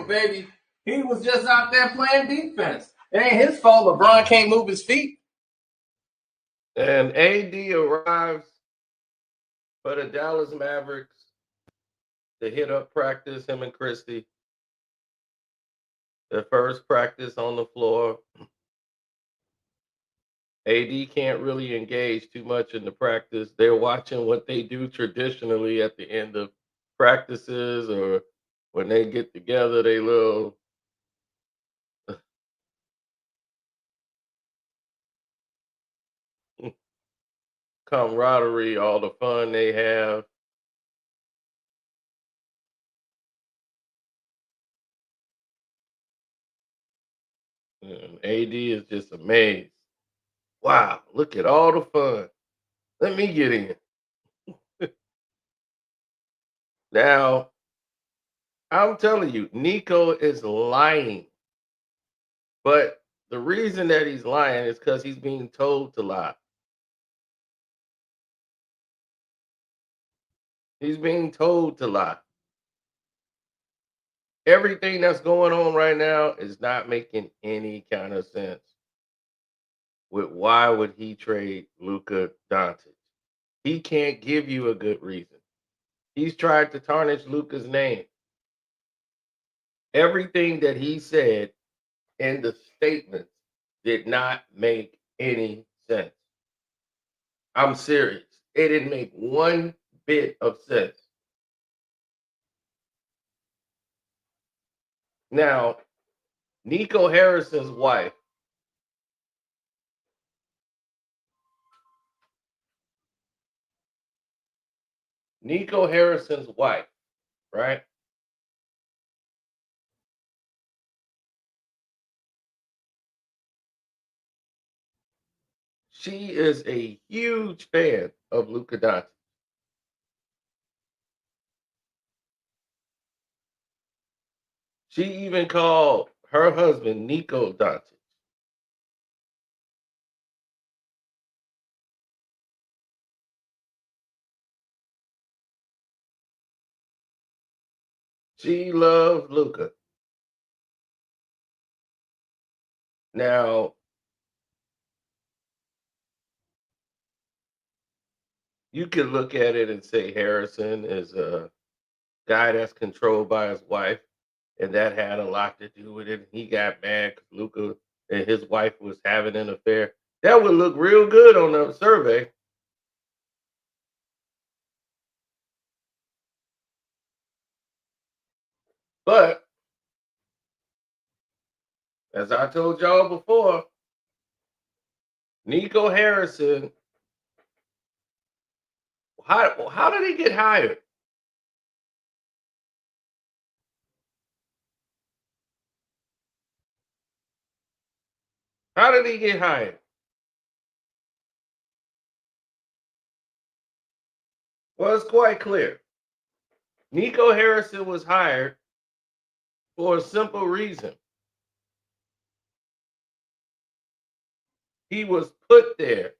baby. He was just out there playing defense. It ain't his fault LeBron can't move his feet. And AD arrives for the Dallas Mavericks to hit up practice, him and Christie. Their first practice on the floor. AD can't really engage too much in the practice. They're watching what they do traditionally at the end of practices or when they get together, they little camaraderie, all the fun they have. And AD is just amazed. Wow, look at all the fun. Let me get in. Now, I'm telling you, Nico is lying. But the reason that he's lying is because he's being told to lie. He's being told to lie. Everything that's going on right now is not making any kind of sense. With why would he trade Luka Doncic? He can't give you a good reason. He's tried to tarnish Luka's name. Everything that he said in the statements did not make any sense. I'm serious. It didn't make one bit of sense. Now, Nico Harrison's wife, right? She is a huge fan of Luka Doncic. She even called her husband Nico Doncic. She loves Luka. Now, you could look at it and say Harrison is a guy that's controlled by his wife, and that had a lot to do with it. He got mad because Luka and his wife was having an affair. That would look real good on the survey. But as I told y'all before, Nico Harrison, how did he get hired? How did he get hired? Well, it's quite clear. Nico Harrison was hired for a simple reason. He was put there.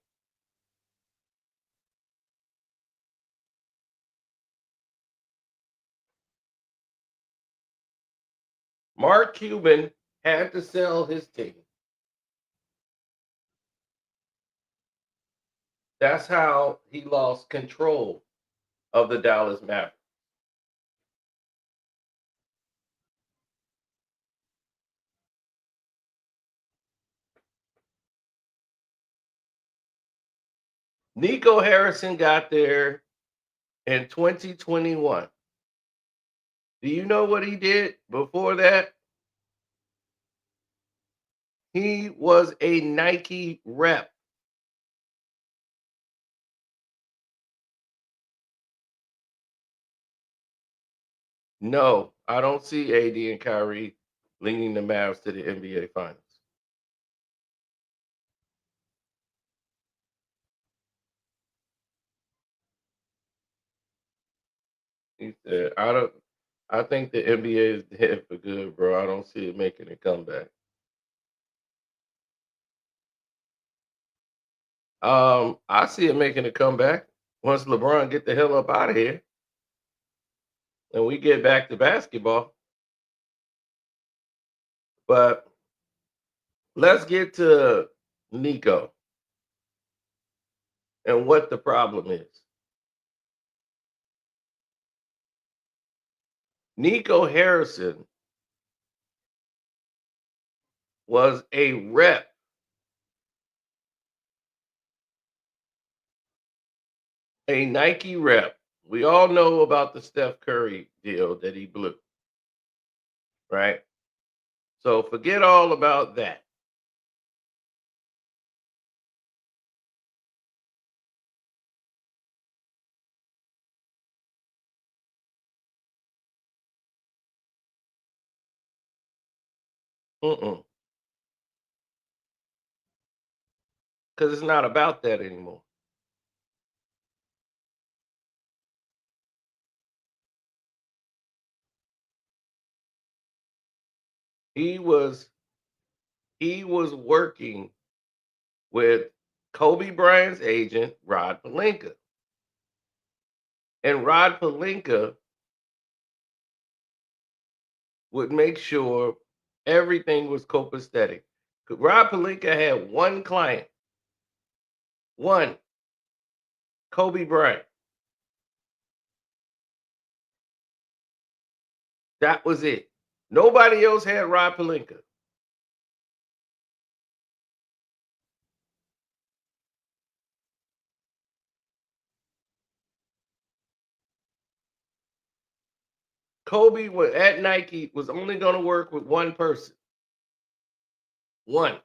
Mark Cuban had to sell his team. That's how he lost control of the Dallas Mavericks. Nico Harrison got there in 2021. Do you know what he did before that? He was a Nike rep. No, I don't see AD and Kyrie leading the Mavs to the NBA Finals. He said, I think the NBA is dead for good, bro. I don't see it making a comeback. I see it making a comeback once LeBron get the hell up out of here and we get back to basketball. But let's get to Nico and what the problem is. Nico Harrison was a rep, a Nike rep. We all know about the Steph Curry deal that he blew, right? So forget all about that. Because it's not about that anymore. He was working with Kobe Bryant's agent, Rod Pelinka. And Rod Pelinka would make sure everything was copacetic. Rod Pelinka had one client, one, Kobe Bryant. That was it. Nobody else had Rod Pelinka. Kobe at Nike was only going to work with one person. One.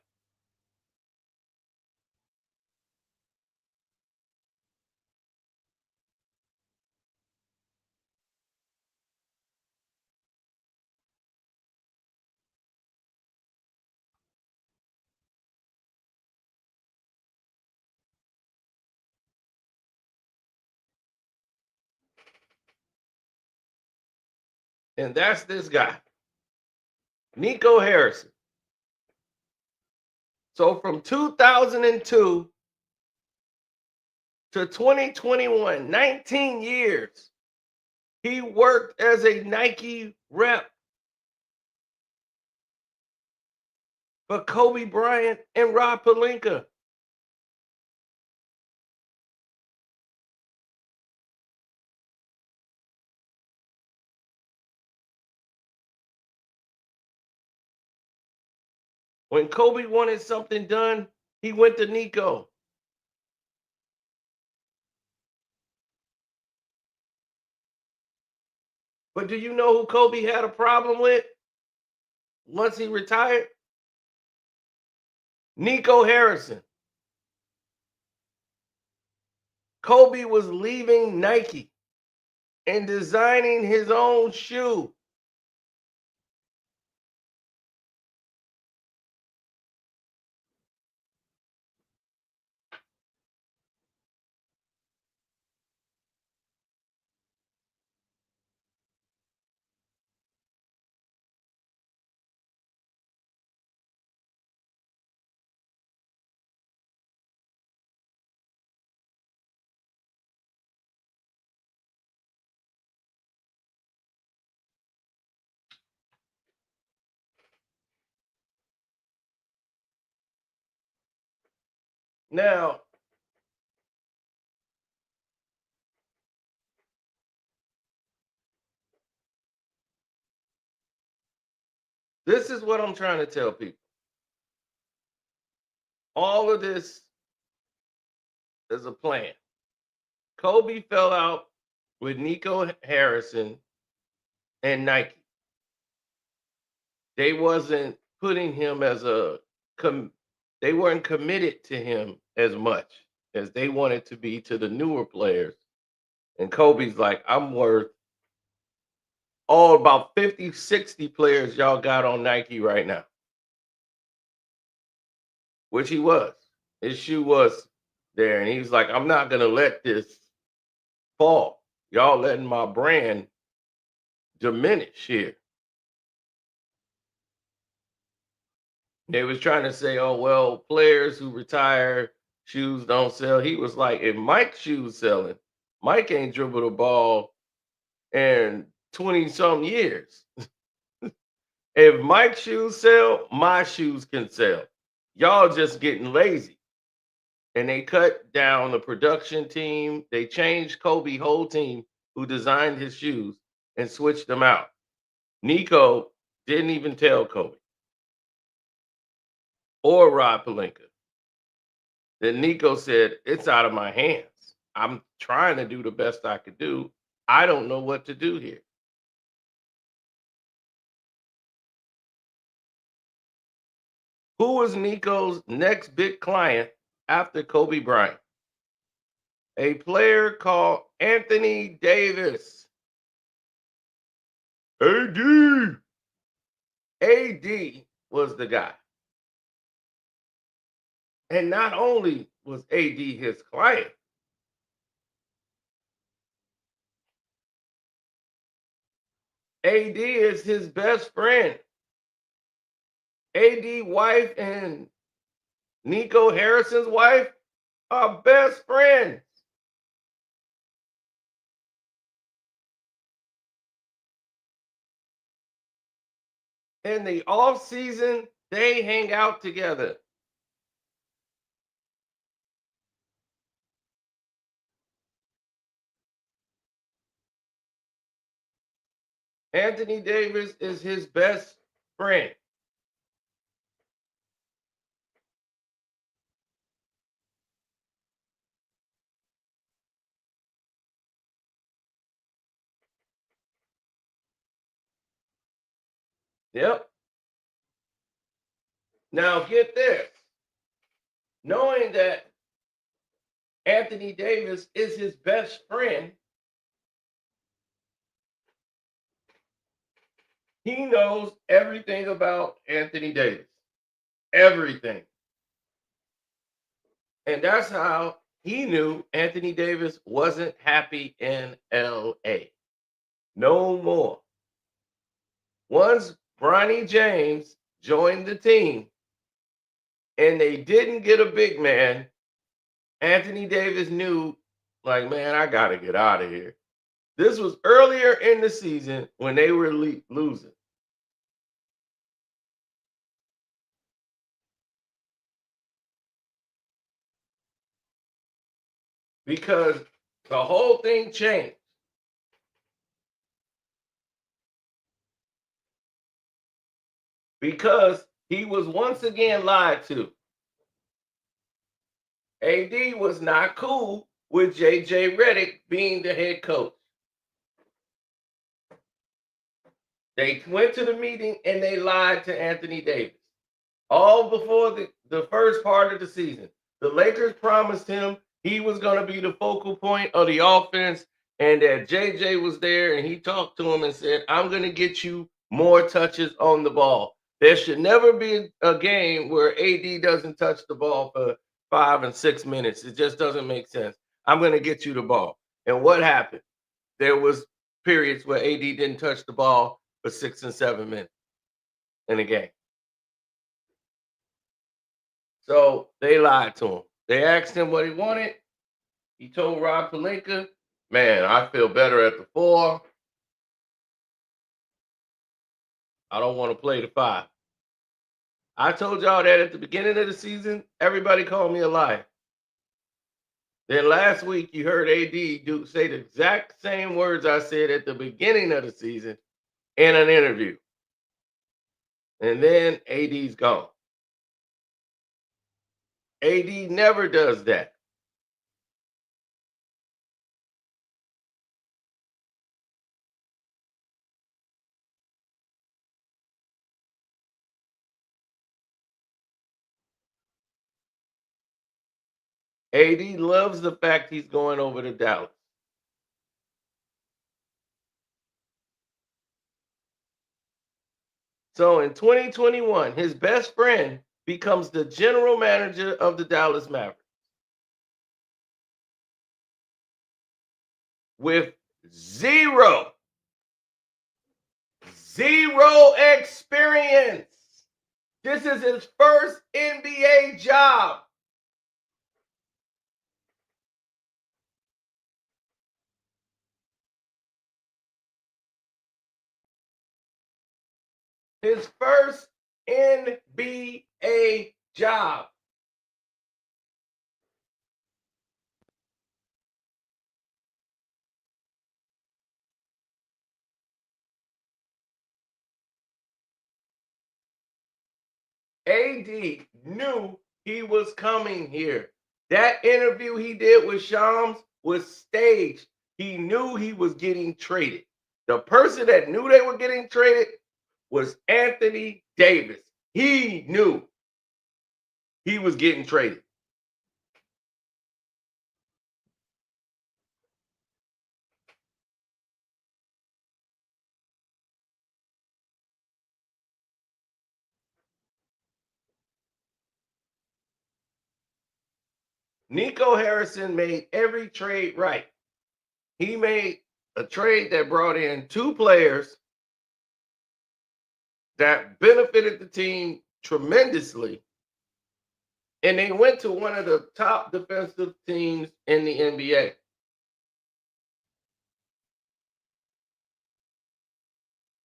And that's this guy, Nico Harrison. So from 2002 to 2021, 19 years, he worked as a Nike rep for Kobe Bryant and Rob Pelinka. When Kobe wanted something done, he went to Nico. But do you know who Kobe had a problem with once he retired? Nico Harrison. Kobe was leaving Nike and designing his own shoe. Now, this is what I'm trying to tell people. All of this is a plan. Kobe fell out with Nico Harrison and Nike. They wasn't putting him as they weren't committed to him as much as they wanted to be to the newer players. And Kobe's like, I'm worth all about 50, 60 players y'all got on Nike right now. Which he was. His shoe was there. And he's like, I'm not gonna let this fall. Y'all letting my brand diminish here. They was trying to say, oh, well, players who retire, shoes don't sell. He was like, if Mike's shoes selling, Mike ain't dribbled a ball in 20 some years. If Mike's shoes sell, my shoes can sell. Y'all just getting lazy. And they cut down the production team. They changed Kobe's whole team who designed his shoes and switched them out. Nico didn't even tell Kobe or Rob Pelinka. Then Nico said, "It's out of my hands. I'm trying to do the best I could do. I don't know what to do here." Who was Nico's next big client after Kobe Bryant? A player called Anthony Davis. AD. AD was the guy. And not only was AD his client, AD is his best friend. AD wife and Nico Harrison's wife are best friends. In the off season, they hang out together. Anthony Davis is his best friend. Yep. Now get this. Knowing that Anthony Davis is his best friend, he knows everything about Anthony Davis. Everything. And that's how he knew Anthony Davis wasn't happy in LA. No more. Once Bronny James joined the team and they didn't get a big man, Anthony Davis knew, like, man, I got to get out of here. This was earlier in the season when they were losing. Because the whole thing changed. Because he was once again lied to. AD was not cool with JJ Redick being the head coach. They went to the meeting and they lied to Anthony Davis. All before the first part of the season. The Lakers promised him he was going to be the focal point of the offense and that JJ was there and he talked to him and said, "I'm going to get you more touches on the ball. There should never be a game where AD doesn't touch the ball for 5 and 6 minutes. It just doesn't make sense. I'm going to get you the ball." And what happened? There was periods where AD didn't touch the ball for 6 and 7 minutes in a game. So they lied to him. They asked him what he wanted. He told Rob Pelinka, "Man, I feel better at the 4. I don't want to play the 5." I told y'all that at the beginning of the season. Everybody called me a liar. Then last week, you heard AD say the exact same words I said at the beginning of the season in an interview. And then AD's gone. AD never does that. AD loves the fact he's going over to Dallas. So in 2021, his best friend becomes the general manager of the Dallas Mavericks with zero experience. This is his first NBA job. His first NBA job. AD knew he was coming here. That interview he did with Shams was staged. He knew he was getting traded. The person that knew they were getting traded was Anthony Davis. He knew he was getting traded. Nico Harrison made every trade right. He made a trade that brought in two players that benefited the team tremendously. And they went to one of the top defensive teams in the NBA.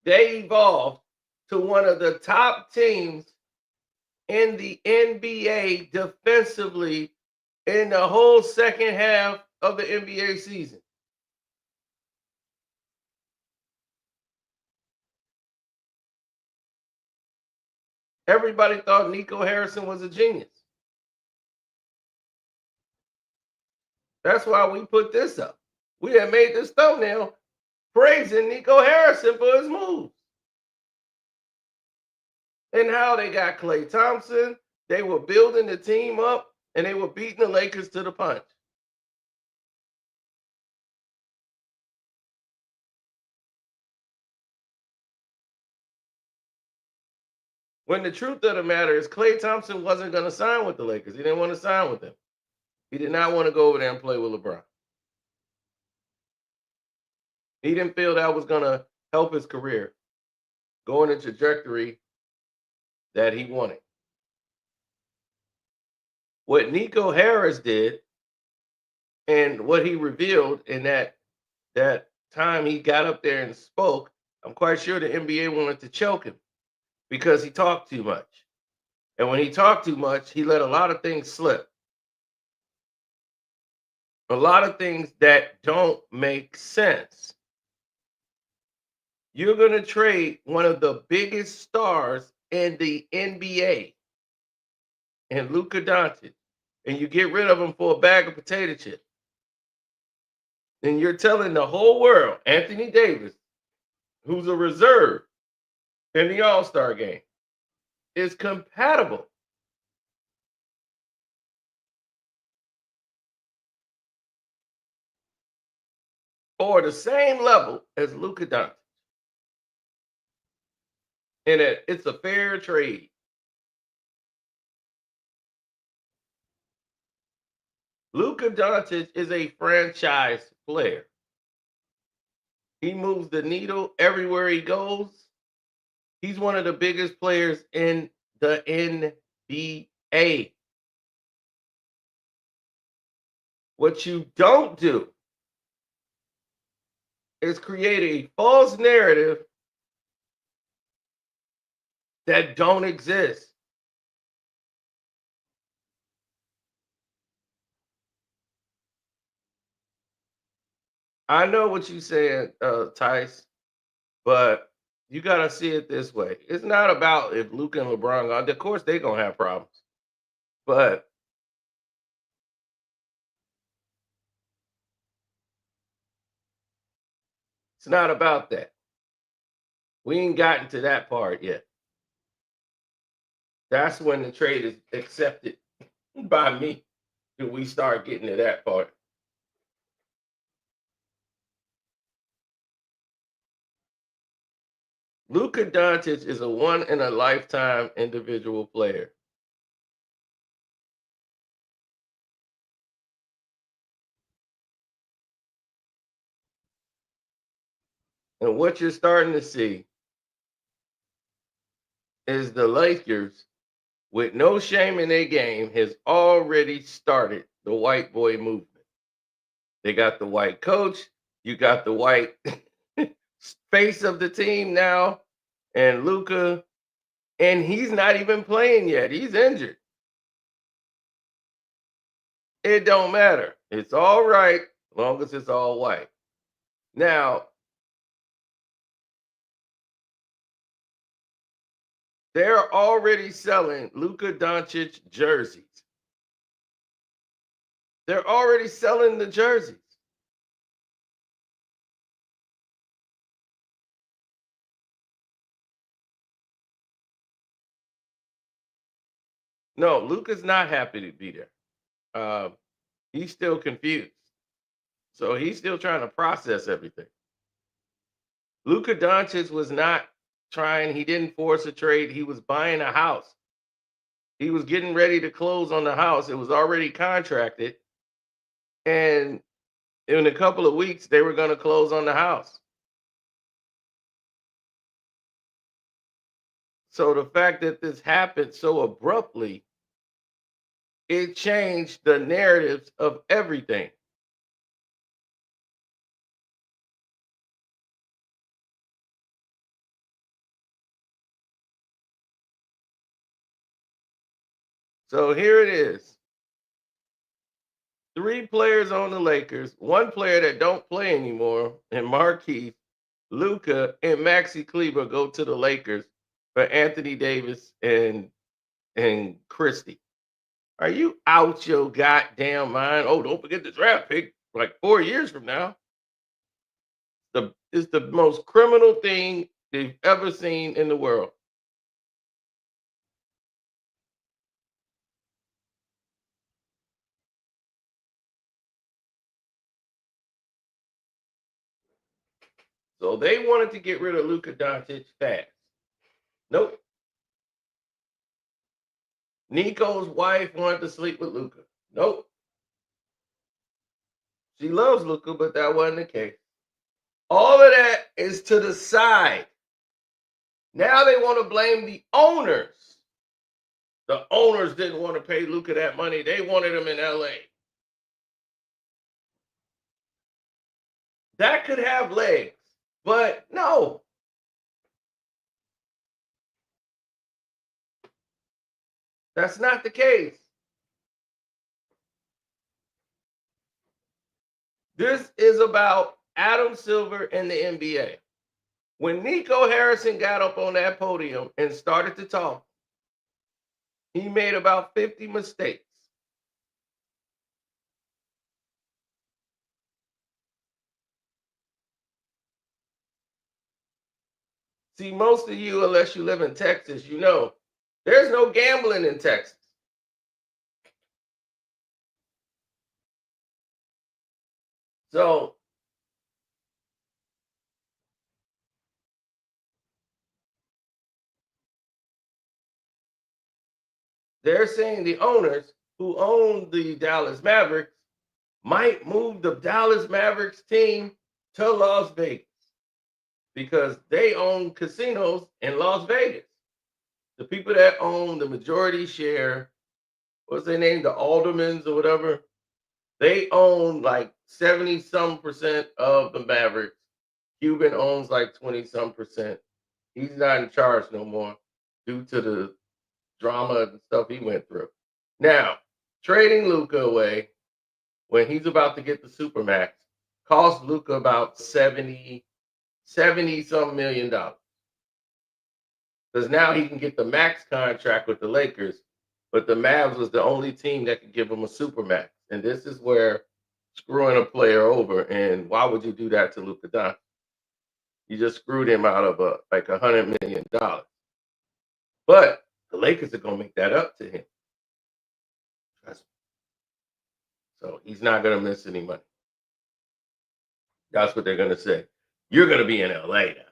They evolved to one of the top teams in the NBA defensively in the whole second half of the NBA season. Everybody thought Nico Harrison was a genius. That's why we put this up. We had made this thumbnail praising Nico Harrison for his moves. And how they got Klay Thompson. They were building the team up and they were beating the Lakers to the punch. When the truth of the matter is, Klay Thompson wasn't going to sign with the Lakers. He didn't want to sign with them. He did not want to go over there and play with LeBron. He didn't feel that was going to help his career go in the trajectory that he wanted. What Nico Harris did and what he revealed in that time he got up there and spoke, I'm quite sure the NBA wanted to choke him because he talked too much. And when he talked too much, he let a lot of things slip. A lot of things that don't make sense. You're going to trade one of the biggest stars in the NBA and Luka Doncic, and you get rid of him for a bag of potato chips. And you're telling the whole world, Anthony Davis, who's a reserve in the All-Star game, is compatible or the same level as Luka Doncic. And it's a fair trade. Luka Doncic is a franchise player. He moves the needle everywhere he goes. He's one of the biggest players in the NBA. What you don't do is create a false narrative that don't exist. I know what you're saying, Tice, but you got to see it this way. It's not about if Luka and LeBron are, of course, they're going to have problems. But it's not about that. We ain't gotten to that part yet. That's when the trade is accepted by me. Do we start getting to that part? Luka Doncic is a one in a lifetime individual player. And what you're starting to see is the Lakers, with no shame in their game, has already started the white boy movement. They got the white coach, you got the white face of the team now, and Luka And he's not even playing yet. He's injured. It don't matter. It's all right as long as it's all white. Now, they're already selling Luka Doncic jerseys. They're already selling the jerseys. No, Luka's not happy to be there. He's still confused. So he's still trying to process everything. Luka Doncic was not trying, he didn't force a trade. He was buying a house. He was getting ready to close on the house. It was already contracted. And in a couple of weeks, they were going to close on the house. So the fact that this happened so abruptly, it changed the narratives of everything. So here it is. 3 players on the Lakers, 1 player that don't play anymore, and Marquise, Luka, and Maxi Kleber go to the Lakers for Anthony Davis and Christie. Are you out your goddamn mind? Oh, don't forget the draft pick like 4 years from now. It's the most criminal thing they've ever seen in the world. So they wanted to get rid of Luka Doncic fast. Nope. Nico's wife wanted to sleep with Luka. Nope. She loves Luka, but that wasn't the case. All of that is to the side. Now they want to blame the owners. The owners didn't want to pay Luka that money. They wanted him in LA. That could have legs, but no. That's not the case. This is about Adam Silver and the NBA. When Nico Harrison got up on that podium and started to talk, he made about 50 mistakes. See, most of you, unless you live in Texas, you know there's no gambling in Texas. So they're saying the owners who own the Dallas Mavericks might move the Dallas Mavericks team to Las Vegas because they own casinos in Las Vegas. The people that own the majority share, what's their name, the aldermans or whatever, they own like 70 some percent of the Mavericks. Cuban owns like 20 some percent. He's not in charge no more due to the drama and stuff he went through. Now, trading Luka away when he's about to get the Supermax cost Luka about 70 some million dollars. Because now he can get the max contract with the Lakers, but the Mavs was the only team that could give him a Supermax. And this is where screwing a player over. And why would you do that to Luka Doncic? You just screwed him out of like $100 million. But the Lakers are gonna make that up to him. So he's not gonna miss any money. That's what they're gonna say. You're gonna be in LA now.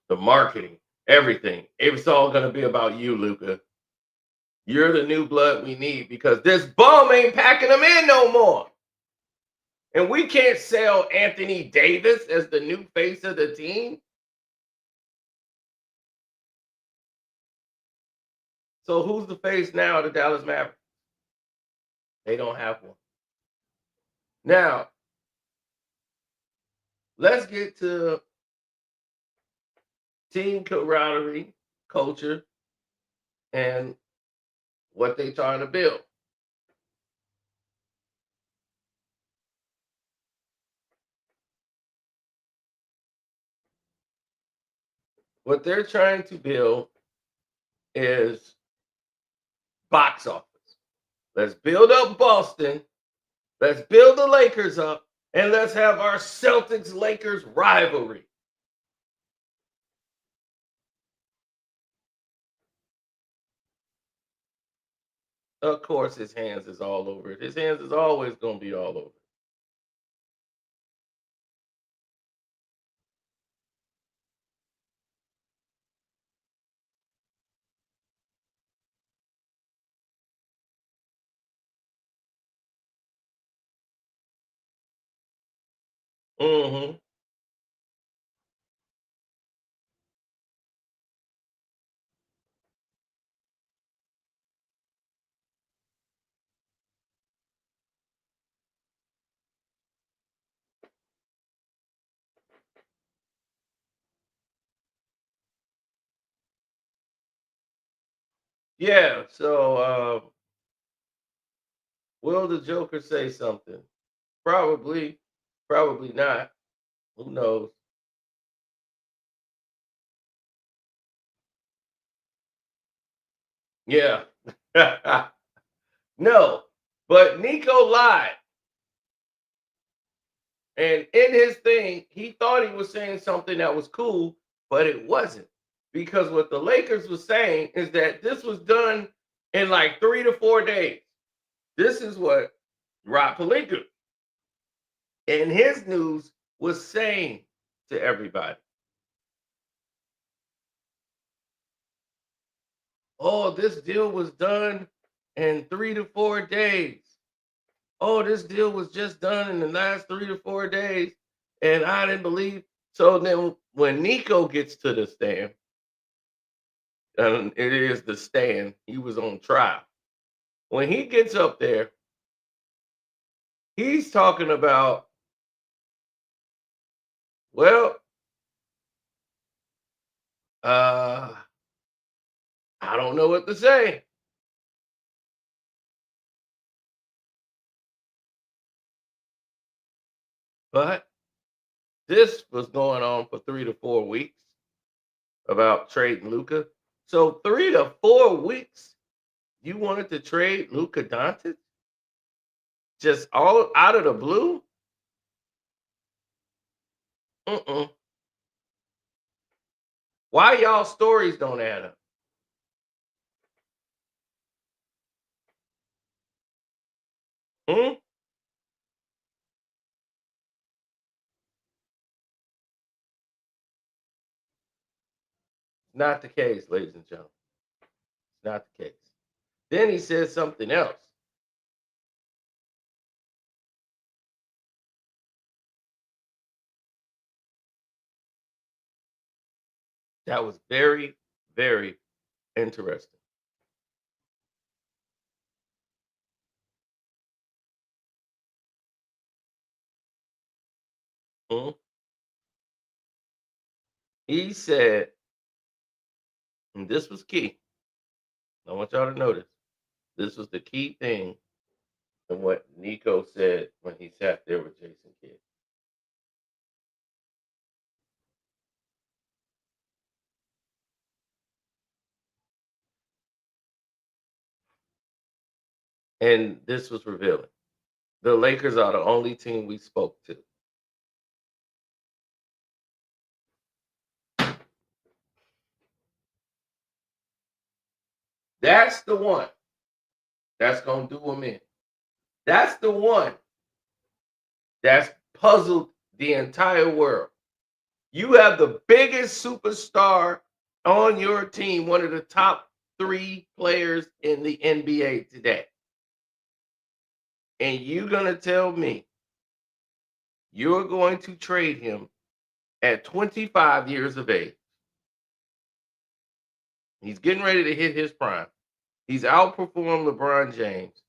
The marketing, everything. It's all gonna be about you, Luka. You're the new blood we need because this bum ain't packing them in no more. And we can't sell Anthony Davis as the new face of the team. So who's the face now of the Dallas Mavericks? They don't have one. Now, let's get to team camaraderie, culture. and what they trying to build. What they're trying to build is box office. Let's build up Boston. Let's build the Lakers up, and let's have our Celtics Lakers rivalry. Of course, his hands is all over it. His hands is always going to be all over it. Yeah. So, will the Joker say something? Probably. Probably not. Who knows? Yeah. No. But Nico lied. And in his thing, he thought he was saying something that was cool, but it wasn't. Because what the Lakers was saying is that this was done in like 3 to 4 days. This is what Rob Pelinka in his news was saying to everybody. Oh, this deal was done in 3 to 4 days. Oh, this deal was just done in the last 3 to 4 days. And I didn't believe. So then when Nico gets to the stand, and it is the stand, he was on trial. When he gets up there, he's talking about, well, uh, I don't know what to say. But this was going on for 3 to 4 weeks about trading Luka. So 3 to 4 weeks, you wanted to trade Luka Doncic just all out of the blue? Mm-mm. Why y'all stories don't add up? Hmm? Not the case, ladies and gentlemen. It's not the case. Then he says something else that was very, very interesting. Mhm. He said, and this was key. I want y'all to notice this was the key thing in what Nico said when he sat there with Jason Kidd. And this was revealing. The Lakers are the only team we spoke to. That's the one that's going to do them in. That's the one that's puzzled the entire world. You have the biggest superstar on your team, one of the top 3 players in the NBA today. And you're going to tell me you're going to trade him at 25 years of age. He's getting ready to hit his prime. He's outperformed LeBron James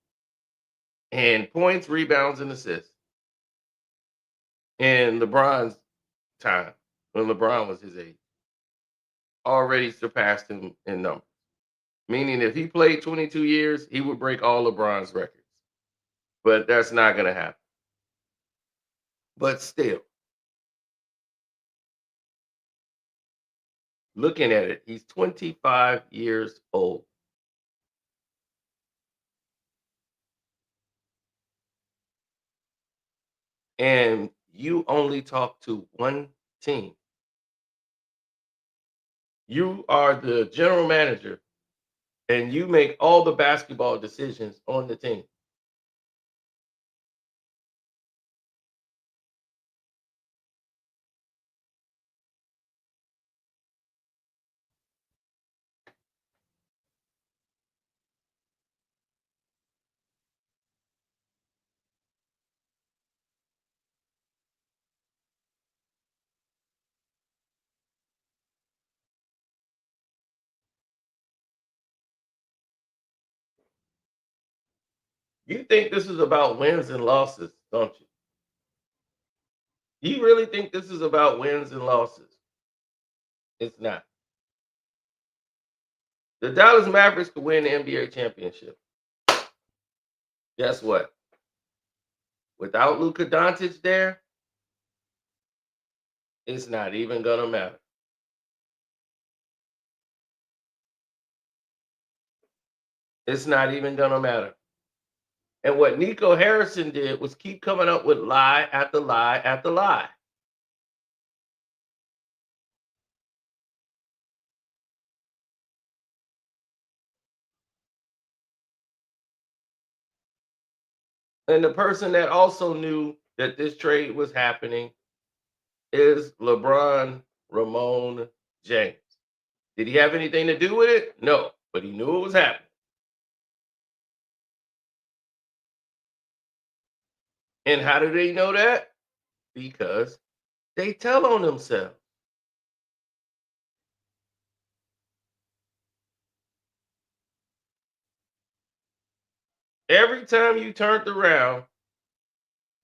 in points, rebounds, and assists in LeBron's time when LeBron was his age. Already surpassed him in numbers. Meaning if he played 22 years, he would break all LeBron's records. But that's not going to happen. But still, looking at it, he's 25 years old. And you only talk to one team. You are the general manager and you make all the basketball decisions on the team. You think this is about wins and losses, don't you? You really think this is about wins and losses? It's not. The Dallas Mavericks could win the NBA championship. Guess what? Without Luka Doncic there, it's not even going to matter. It's not even going to matter. And what Nico Harrison did was keep coming up with lie after lie after lie. And the person that also knew that this trade was happening is LeBron Ramon James. Did he have anything to do with it? No, but he knew it was happening. And how do they know that? Because they tell on themselves. Every time you turned around,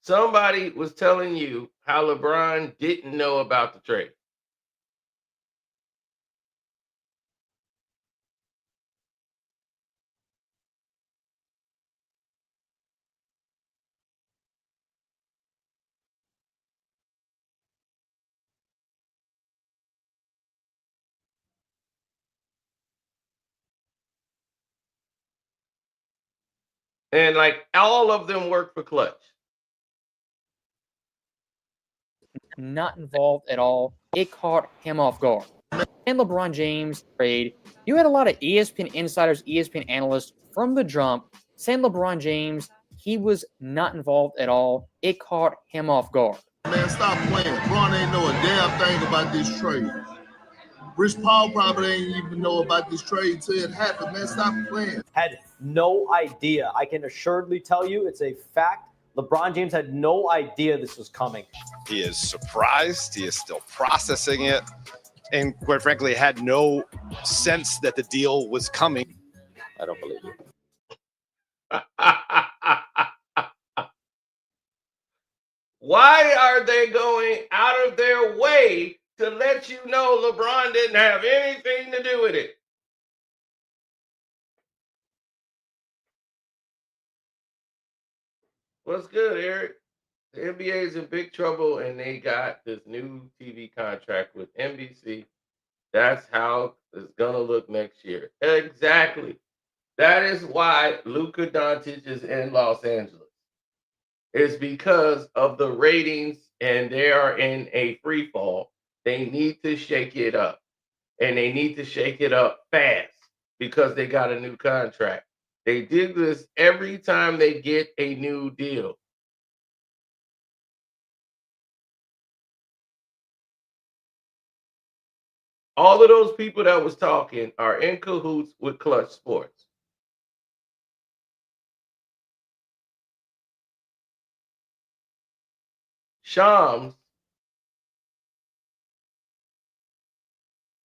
somebody was telling you how LeBron didn't know about the trade. And like all of them work for Clutch. Not involved at all. It caught him off guard. And LeBron James trade, you had a lot of ESPN insiders, ESPN analysts from the jump saying LeBron James, he was not involved at all. It caught him off guard. Man, stop playing. LeBron ain't know a damn thing about this trade. Rich Paul probably ain't even know about this trade till it happened. Man, stop playing. Had no idea. I can assuredly tell you it's a fact. LeBron James had no idea this was coming. He is surprised. He is still processing it. And quite frankly, had no sense that the deal was coming. I don't believe you. Why are they going out of their way to let you know LeBron didn't have anything to do with it? What's good, Eric? The NBA is in big trouble and they got this new TV contract with NBC. That's how it's going to look next year. Exactly. That is why Luka Doncic is in Los Angeles. It's because of the ratings and they are in a free fall. They need to shake it up. And they need to shake it up fast because they got a new contract. They do this every time they get a new deal. All of those people that was talking are in cahoots with Clutch Sports. Shams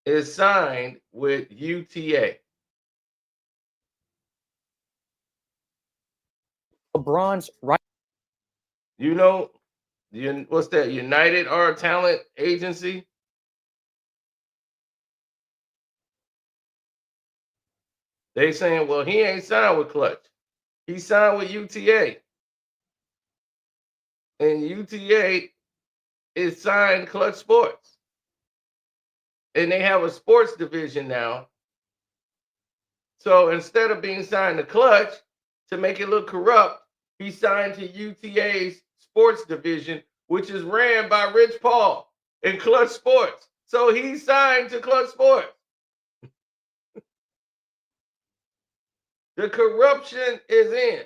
is signed with UTA. LeBron's right. You know, what's that? United Our Talent Agency. They saying, well, he ain't signed with Clutch. He signed with UTA. And UTA is signed Clutch Sports. And they have a sports division now. So instead of being signed to Clutch, to make it look corrupt, he signed to UTA's sports division, which is ran by Rich Paul in Clutch Sports. So he signed to Clutch Sports. The corruption is in.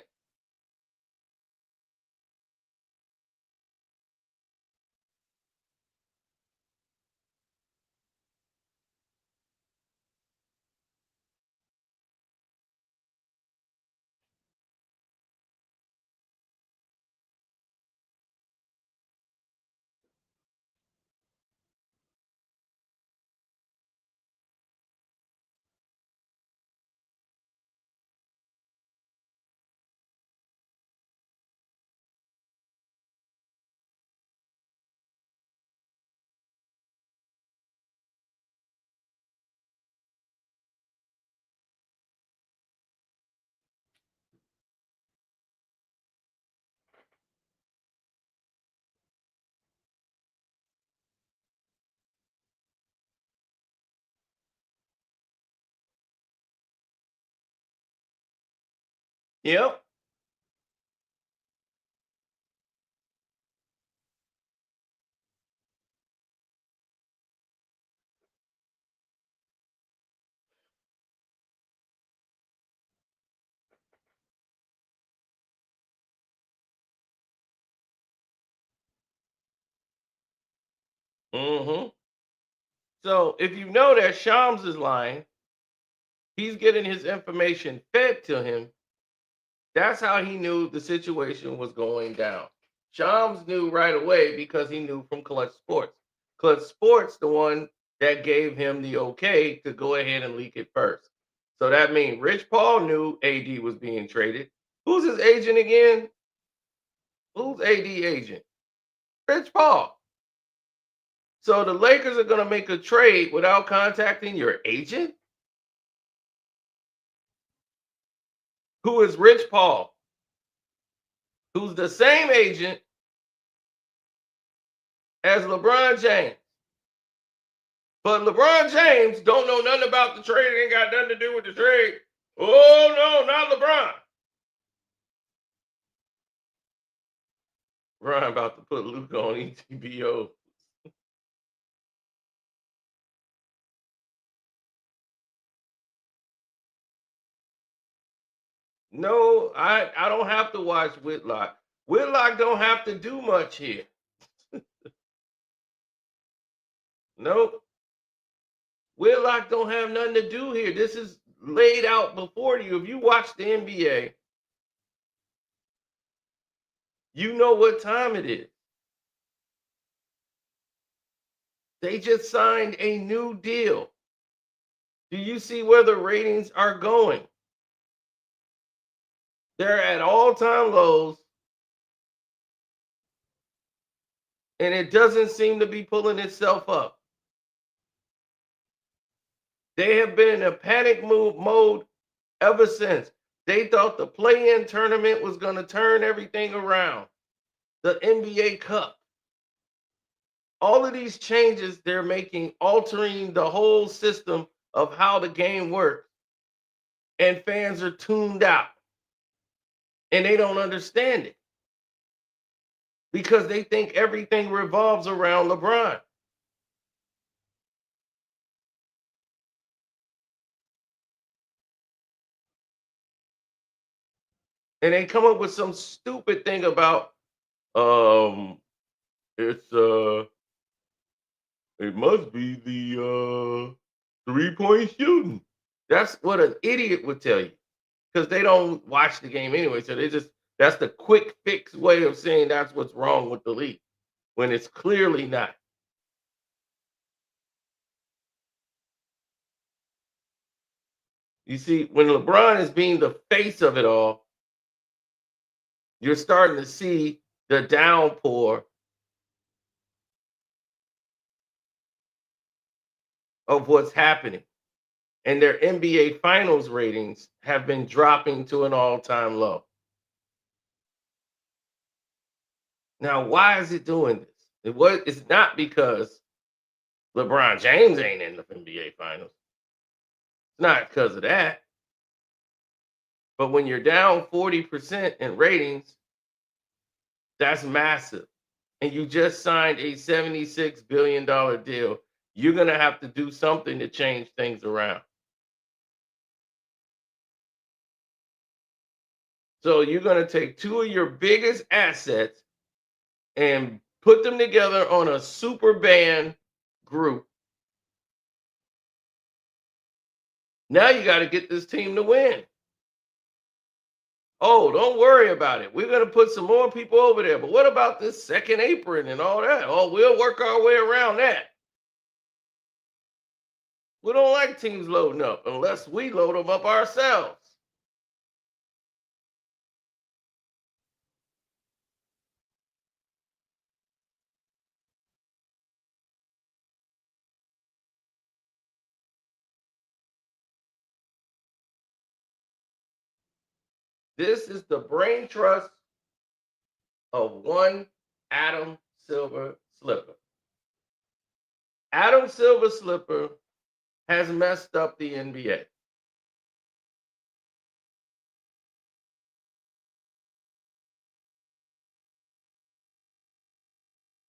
Yep. Mm-hmm. So if you know that Shams is lying, he's getting his information fed to him. That's how he knew the situation was going down. Shams knew right away because he knew from Clutch Sports. Clutch Sports, the one that gave him the okay to go ahead and leak it first. So that means Rich Paul knew AD was being traded. Who's his agent again? Who's AD agent? Rich Paul. So the Lakers are going to make a trade without contacting your agent? Who is Rich Paul? Who's the same agent as LeBron James. But LeBron James don't know nothing about the trade. Ain't got nothing to do with the trade. Oh, no, not LeBron. LeBron about to put Luka on ETBO. No, I don't have to watch Whitlock. Whitlock don't have to do much here. Nope. Whitlock don't have nothing to do here. This is laid out before you. If you watch the NBA, you know what time it is. They just signed a new deal. Do you see where the ratings are going? They're at all-time lows, and it doesn't seem to be pulling itself up. They have been in a panic mode ever since. They thought the play-in tournament was going to turn everything around. The NBA Cup. All of these changes they're making, altering the whole system of how the game works. And fans are tuned out. And they don't understand it. Because they think everything revolves around LeBron. And they come up with some stupid thing about it's it must be the 3-point shooting. That's what an idiot would tell you. Because they don't watch the game anyway. So that's the quick fix way of saying that's what's wrong with the league. When it's clearly not. You see, when LeBron is being the face of it all, you're starting to see the downpour of what's happening. and their NBA Finals ratings have been dropping to an all-time low. Now, why is it doing this? It's not because LeBron James ain't in the NBA Finals. It's not because of that. But when you're down 40% in ratings, that's massive. And you just signed a $76 billion deal. You're going to have to do something to change things around. So you're going to take two of your biggest assets and put them together on a super band group. Now you got to get this team to win. Oh, don't worry about it. We're going to put some more people over there. But what about this second apron and all that? Oh, we'll work our way around that. We don't like teams loading up unless we load them up ourselves. This is the brain trust of one Adam Silver Slipper. Adam Silver Slipper has messed up the NBA.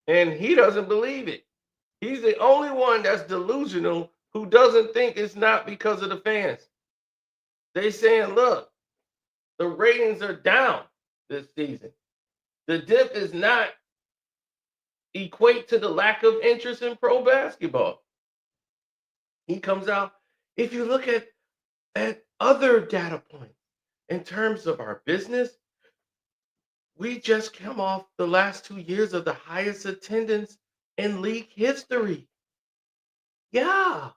And he doesn't believe it. He's the only one that's delusional who doesn't think it's not because of the fans. They saying, look, the ratings are down this season. The dip is not equate to the lack of interest in pro basketball. He comes out, if you look at other data points in terms of our business, we just came off the last 2 years of the highest attendance in league history. Yeah.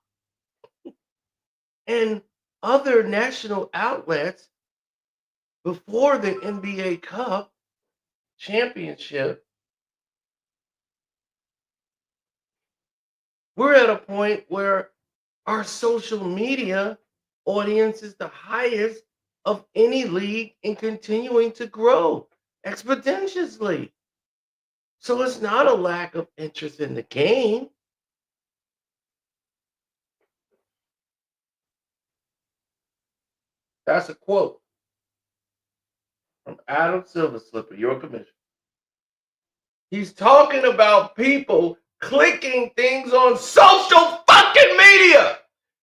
And other national outlets before the NBA Cup championship, we're at a point where our social media audience is the highest of any league and continuing to grow exponentially. So it's not a lack of interest in the game. That's a quote from Adam Silver Slipper, your commissioner. He's talking about people clicking things on social fucking media.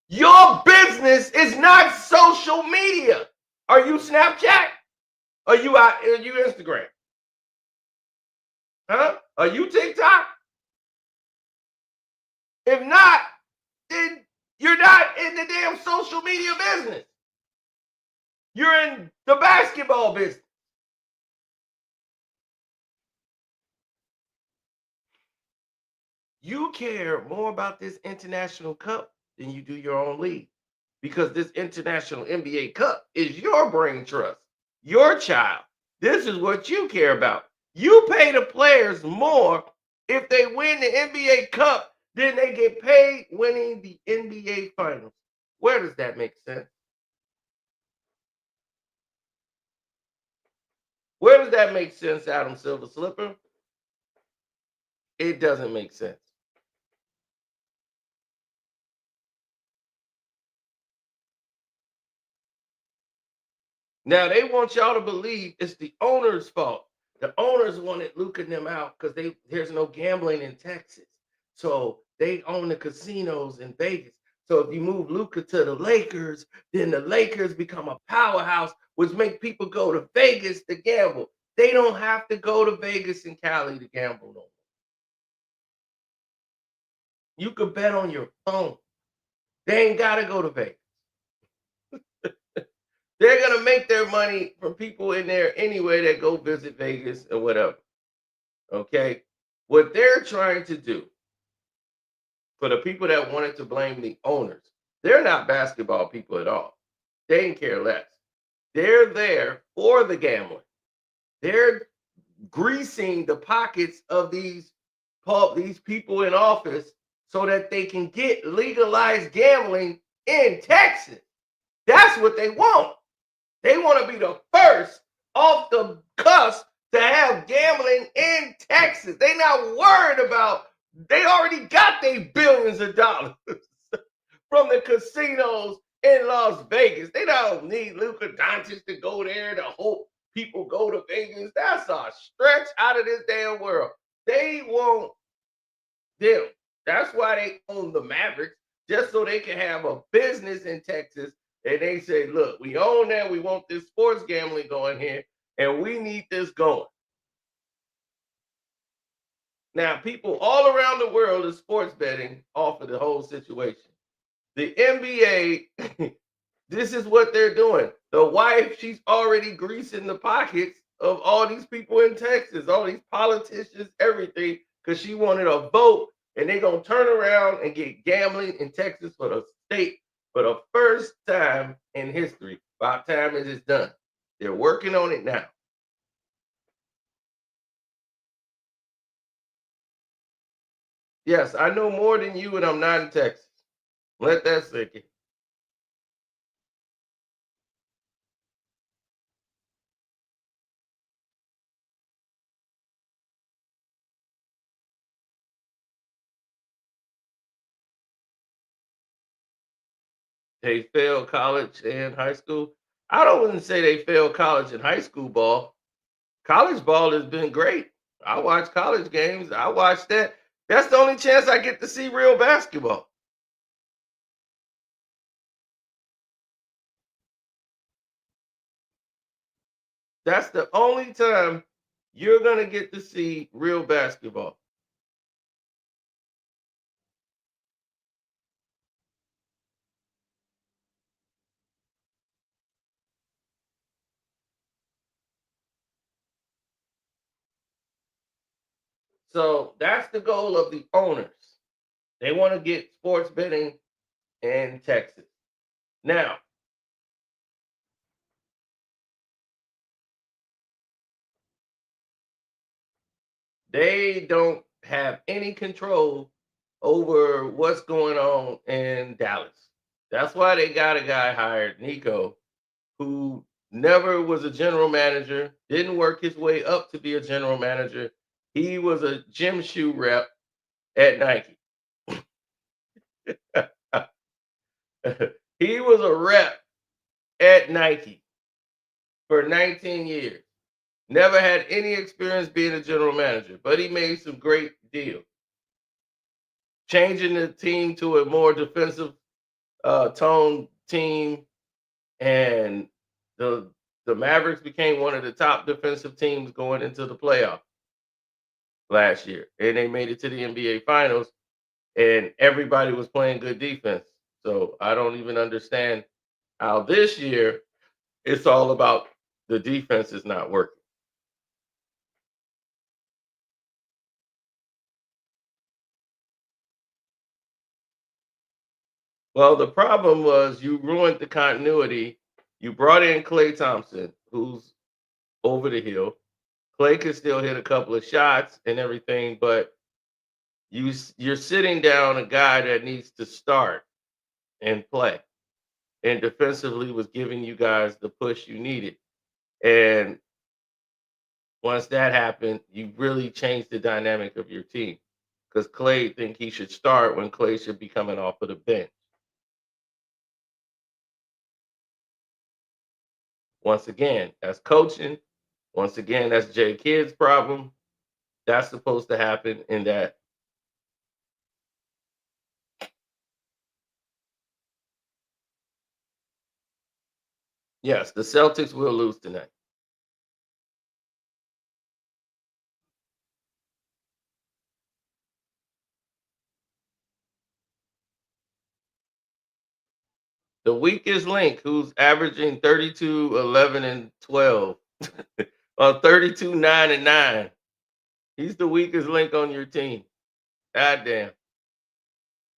Your business is not social media. Are you Snapchat? Are you Instagram? Huh? Are you TikTok? If not, then you're not in the damn social media business. You're in the basketball business. You care more about this international cup than you do your own league, because this international NBA cup is your brain trust, your child. This is what you care about. You pay the players more if they win the NBA cup than they get paid winning the NBA finals. Where does that make sense? Where does that make sense, Adam Silver Slipper? It doesn't make sense. Now they want y'all to believe it's the owner's fault. The owners wanted Luka and them out because there's no gambling in Texas. So they own the casinos in Vegas. So if you move Luka to the Lakers, then the Lakers become a powerhouse, which make people go to Vegas to gamble. They don't have to go to Vegas and Cali to gamble no more. You could bet on your phone. They ain't got to go to Vegas. They're going to make their money from people in there anyway that go visit Vegas or whatever. Okay? What they're trying to do, for the people that wanted to blame the owners, they're not basketball people at all. They didn't care less. They're there for the gambling. They're greasing the pockets of these people in office so that they can get legalized gambling in Texas. That's what they want. They want to be the first off the cusp to have gambling in Texas. They not worried about, they already got their billions of dollars from the casinos in Las Vegas. They don't need Luka Doncic to go there to hope people go to Vegas. That's a stretch out of this damn world. They want them. That's why they own the Mavericks, just so they can have a business in Texas. And they say, look, we own that. We want this sports gambling going here, and we need this going. Now, people all around the world is sports betting off of the whole situation. The NBA, this is what they're doing. The wife, she's already greasing the pockets of all these people in Texas, all these politicians, everything, because she wanted a vote, and they're going to turn around and get gambling in Texas for the state for the first time in history. About time it is done. They're working on it now. Yes, I know more than you, and I'm not in Texas. Let that sink in. They failed college and high school. I don't want to say they failed college and high school ball. College ball has been great. I watch college games. I watch that. That's the only chance I get to see real basketball. That's the only time you're going to get to see real basketball. So that's the goal of the owners. They want to get sports betting in Texas. Now, they don't have any control over what's going on in Dallas. That's why they got a guy hired, Nico, who never was a general manager, didn't work his way up to be a general manager. He was a gym shoe rep at Nike. He was a rep at Nike for 19 years. Never had any experience being a general manager, but he made some great deals. Changing the team to a more defensive tone team, and the Mavericks became one of the top defensive teams going into the playoffs last year, and they made it to the NBA Finals, and everybody was playing good defense. So I don't even understand how this year it's all about the defense is not working. Well, the problem was you ruined the continuity. You brought in Klay Thompson, who's over the hill. Klay can still hit a couple of shots and everything, but you're sitting down a guy that needs to start and play, and defensively was giving you guys the push you needed. And once that happened, you really changed the dynamic of your team because Klay think he should start when Klay should be coming off of the bench. Once again, that's coaching. Once again, that's Jay Kidd's problem. That's supposed to happen in that. Yes, the Celtics will lose tonight. The weakest link, who's averaging 32, 11, and 12, or 32, 9, and 9. He's the weakest link on your team. God damn.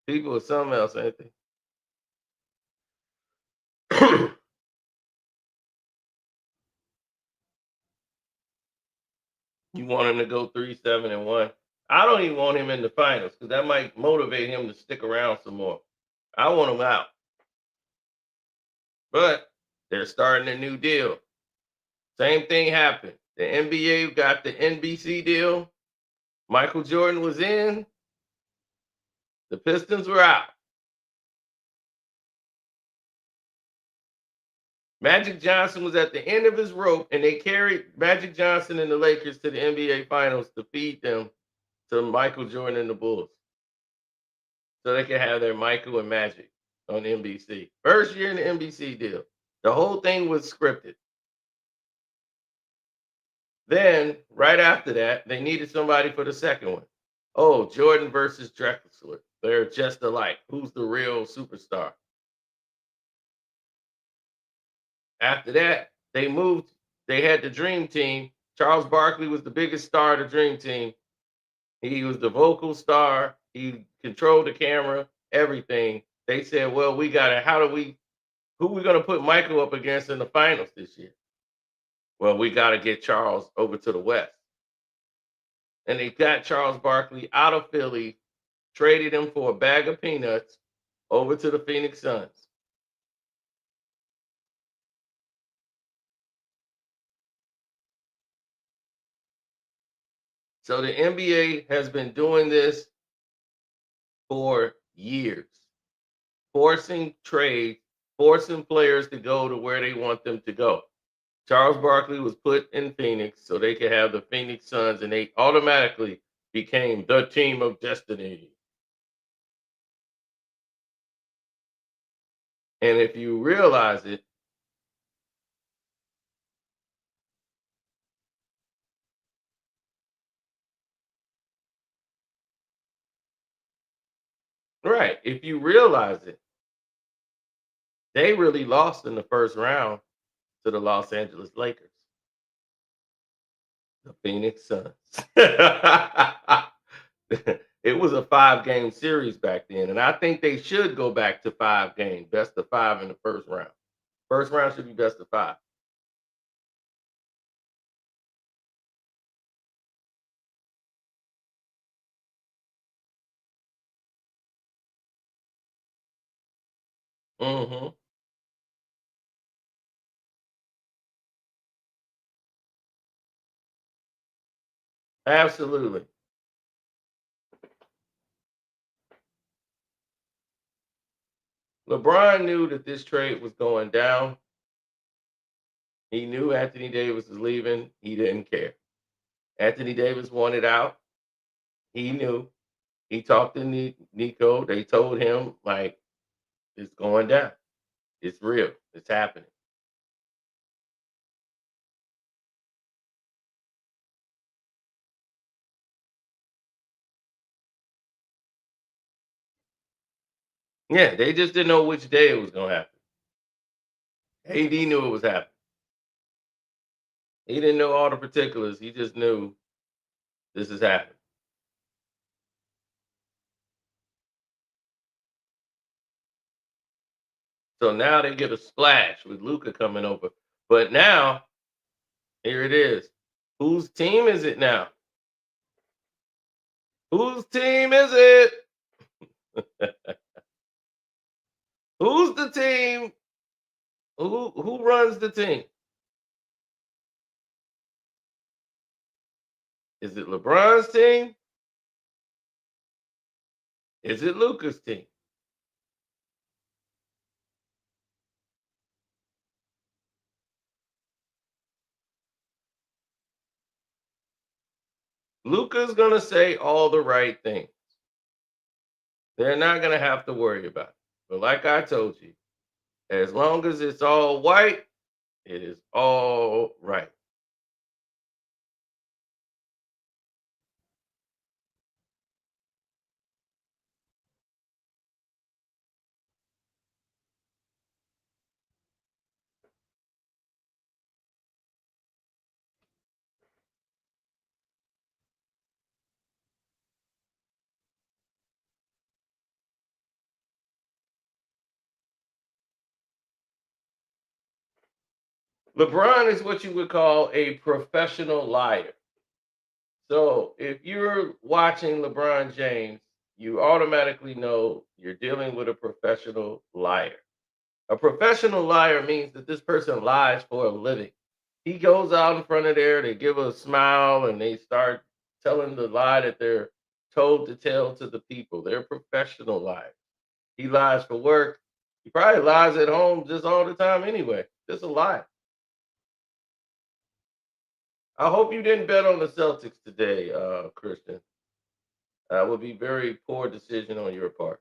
People are something else, ain't they? You want him to go 3-7-1. I don't even want him in the finals because that might motivate him to stick around some more. I want him out. But they're starting a new deal. Same thing happened. The NBA got the NBC deal. Michael Jordan was in. The Pistons were out. Magic Johnson was at the end of his rope, and they carried Magic Johnson and the Lakers to the NBA Finals to feed them to Michael Jordan and the Bulls. So they could have their Michael and Magic on NBC. First year in the NBC deal. The whole thing was scripted. Then, right after that, they needed somebody for the second one. Oh, Jordan versus Drexler. They're just alike. Who's the real superstar? After that, they moved. They had the Dream Team. Charles Barkley was the biggest star of the Dream Team. He was the vocal star. He controlled the camera, everything. They said, well, we got to, who we going to put Michael up against in the finals this year? Well, we got to get Charles over to the West. And they got Charles Barkley out of Philly, traded him for a bag of peanuts over to the Phoenix Suns. So the NBA has been doing this for years, forcing trades, forcing players to go to where they want them to go. Charles Barkley was put in Phoenix so they could have the Phoenix Suns, and they automatically became the team of destiny. And if you realize it, right, if you realize it, they really lost in the first round to the Los Angeles Lakers, the Phoenix Suns. It was a 5-game series back then, and I think they should go back to 5 games, best of 5 in the first round. First round should be best of 5. Mm-hmm. Absolutely. LeBron knew that this trade was going down. He knew Anthony Davis was leaving. He didn't care. Anthony Davis wanted out. He knew. He talked to Nico. They told him, like, it's going down. It's real. It's happening. Yeah, they just didn't know which day it was going to happen. AD knew it was happening. He didn't know all the particulars. He just knew this is happening. So now they get a splash with Luka coming over. But now, here it is. Whose team is it now? Whose team is it? Who's the team? Who runs the team? Is it LeBron's team? Is it Luka's team? Luka's gonna say all the right things. They're not gonna have to worry about it. But like I told you, as long as it's all white, it is all right. LeBron is what you would call a professional liar. So if you're watching LeBron James, you automatically know you're dealing with a professional liar. A professional liar means that this person lies for a living. He goes out in front of there, they give a smile, and they start telling the lie that they're told to tell to the people. They're professional liars. He lies for work. He probably lies at home just all the time anyway. Just a lie. I hope you didn't bet on the Celtics today, Christian. That would be very poor decision on your part.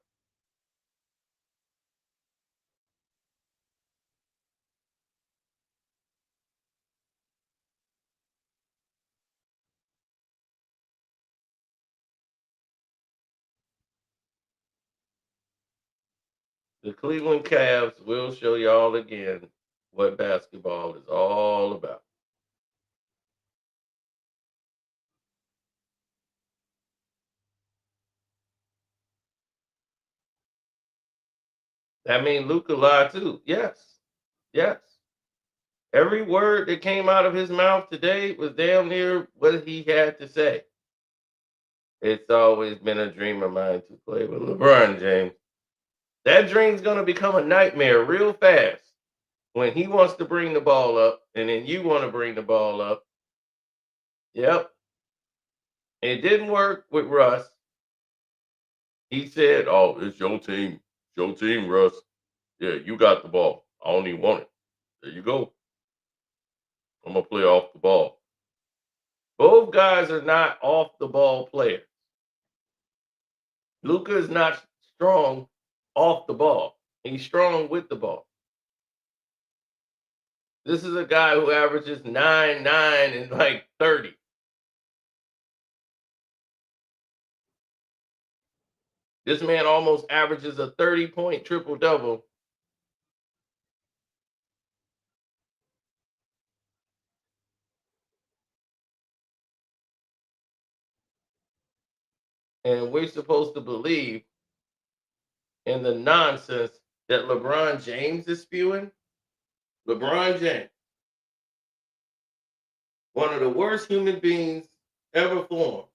The Cleveland Cavs will show y'all again what basketball is all about. That means Luka lied too. Yes. Yes. Every word that came out of his mouth today was damn near what he had to say. It's always been a dream of mine to play with LeBron James. That dream's going to become a nightmare real fast when he wants to bring the ball up and then you want to bring the ball up. Yep. It didn't work with Russ. He said, "Oh, it's your team. It's your team, Russ. Yeah, you got the ball. I only want it. There you go. I'm going to play off the ball." Both guys are not off the ball players. Luka is not strong off the ball. He's strong with the ball. This is a guy who averages 9, 9, and like 30. This man almost averages a 30-point triple double. And we're supposed to believe in the nonsense that LeBron James is spewing. LeBron James, one of the worst human beings ever formed.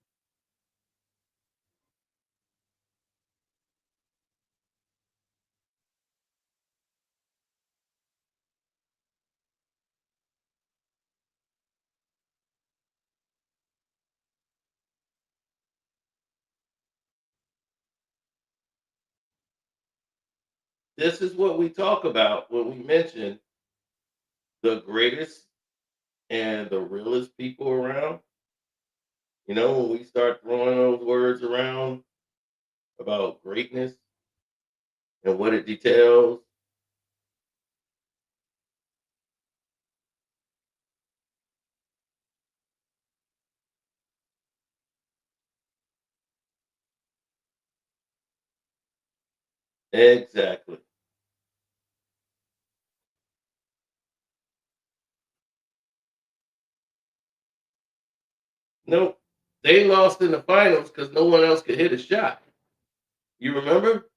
This is what we talk about when we mention the greatest and the realest people around. You know, when we start throwing those words around about greatness and what it details. Exactly. Nope. They lost in the finals because no one else could hit a shot. You remember?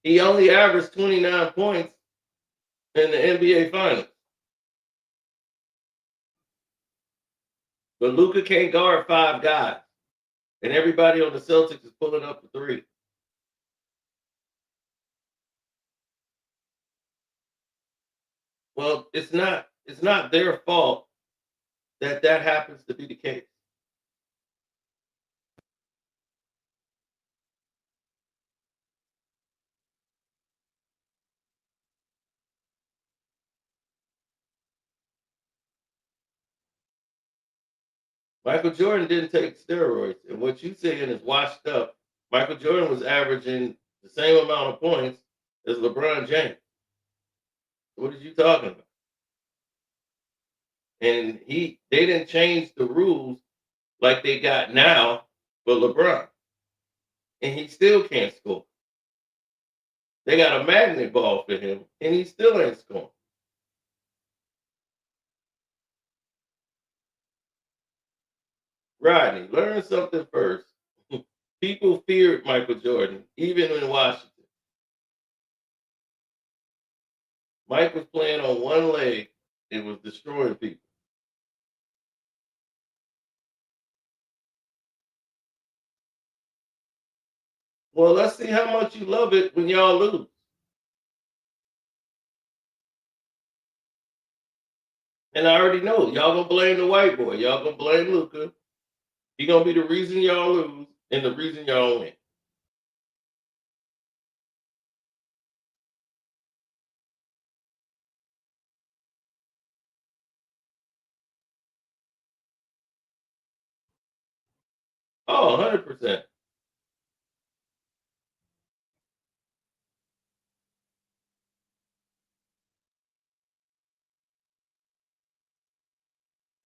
He only averaged 29 points in the NBA finals. But Luka can't guard five guys. And everybody on the Celtics is pulling up the three. Well, it's not their fault that that happens to be the case. Michael Jordan didn't take steroids, and what you saying is washed up. Michael Jordan was averaging the same amount of points as LeBron James. What are you talking about? And they didn't change the rules like they got now for LeBron, and he still can't score. They got a magnet ball for him, and he still ain't scoring. Rodney, learn something first. People feared Michael Jordan, even in Washington. Mike was playing on one leg and was destroying people. Well, let's see how much you love it when y'all lose. And I already know y'all gonna blame the white boy. Y'all gonna blame Luka. He gonna be the reason y'all lose and the reason y'all win. Oh, 100%.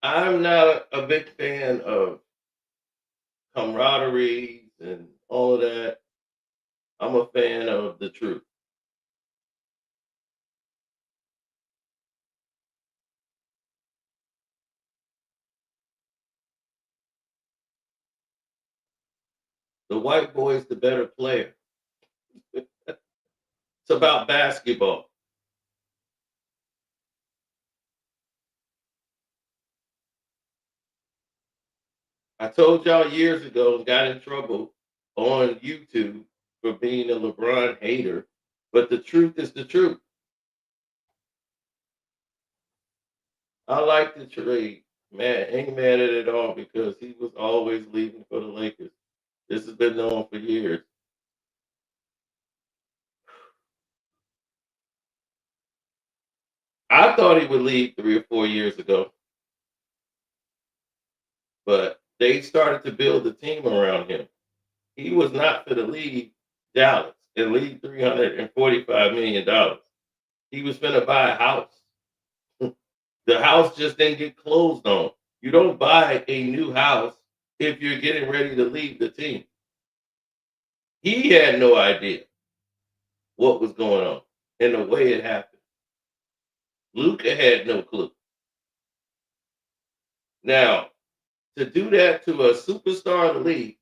I'm not a big fan of camaraderie and all of that. I'm a fan of the truth. The white boy's the better player. It's about basketball. I told y'all years ago and got in trouble on YouTube for being a LeBron hater, but the truth is the truth. I like the trade. Man, ain't mad at it at all because he was always leaving for the Lakers. This has been known for years. I thought he would leave 3 or 4 years ago, but they started to build a team around him. He was not for to leave Dallas and leave $345 million. He was going to buy a house. The house just didn't get closed on. You don't buy a new house if you're getting ready to leave the team. He had no idea what was going on and the way it happened. Luka had no clue. Now, to do that to a superstar of the league,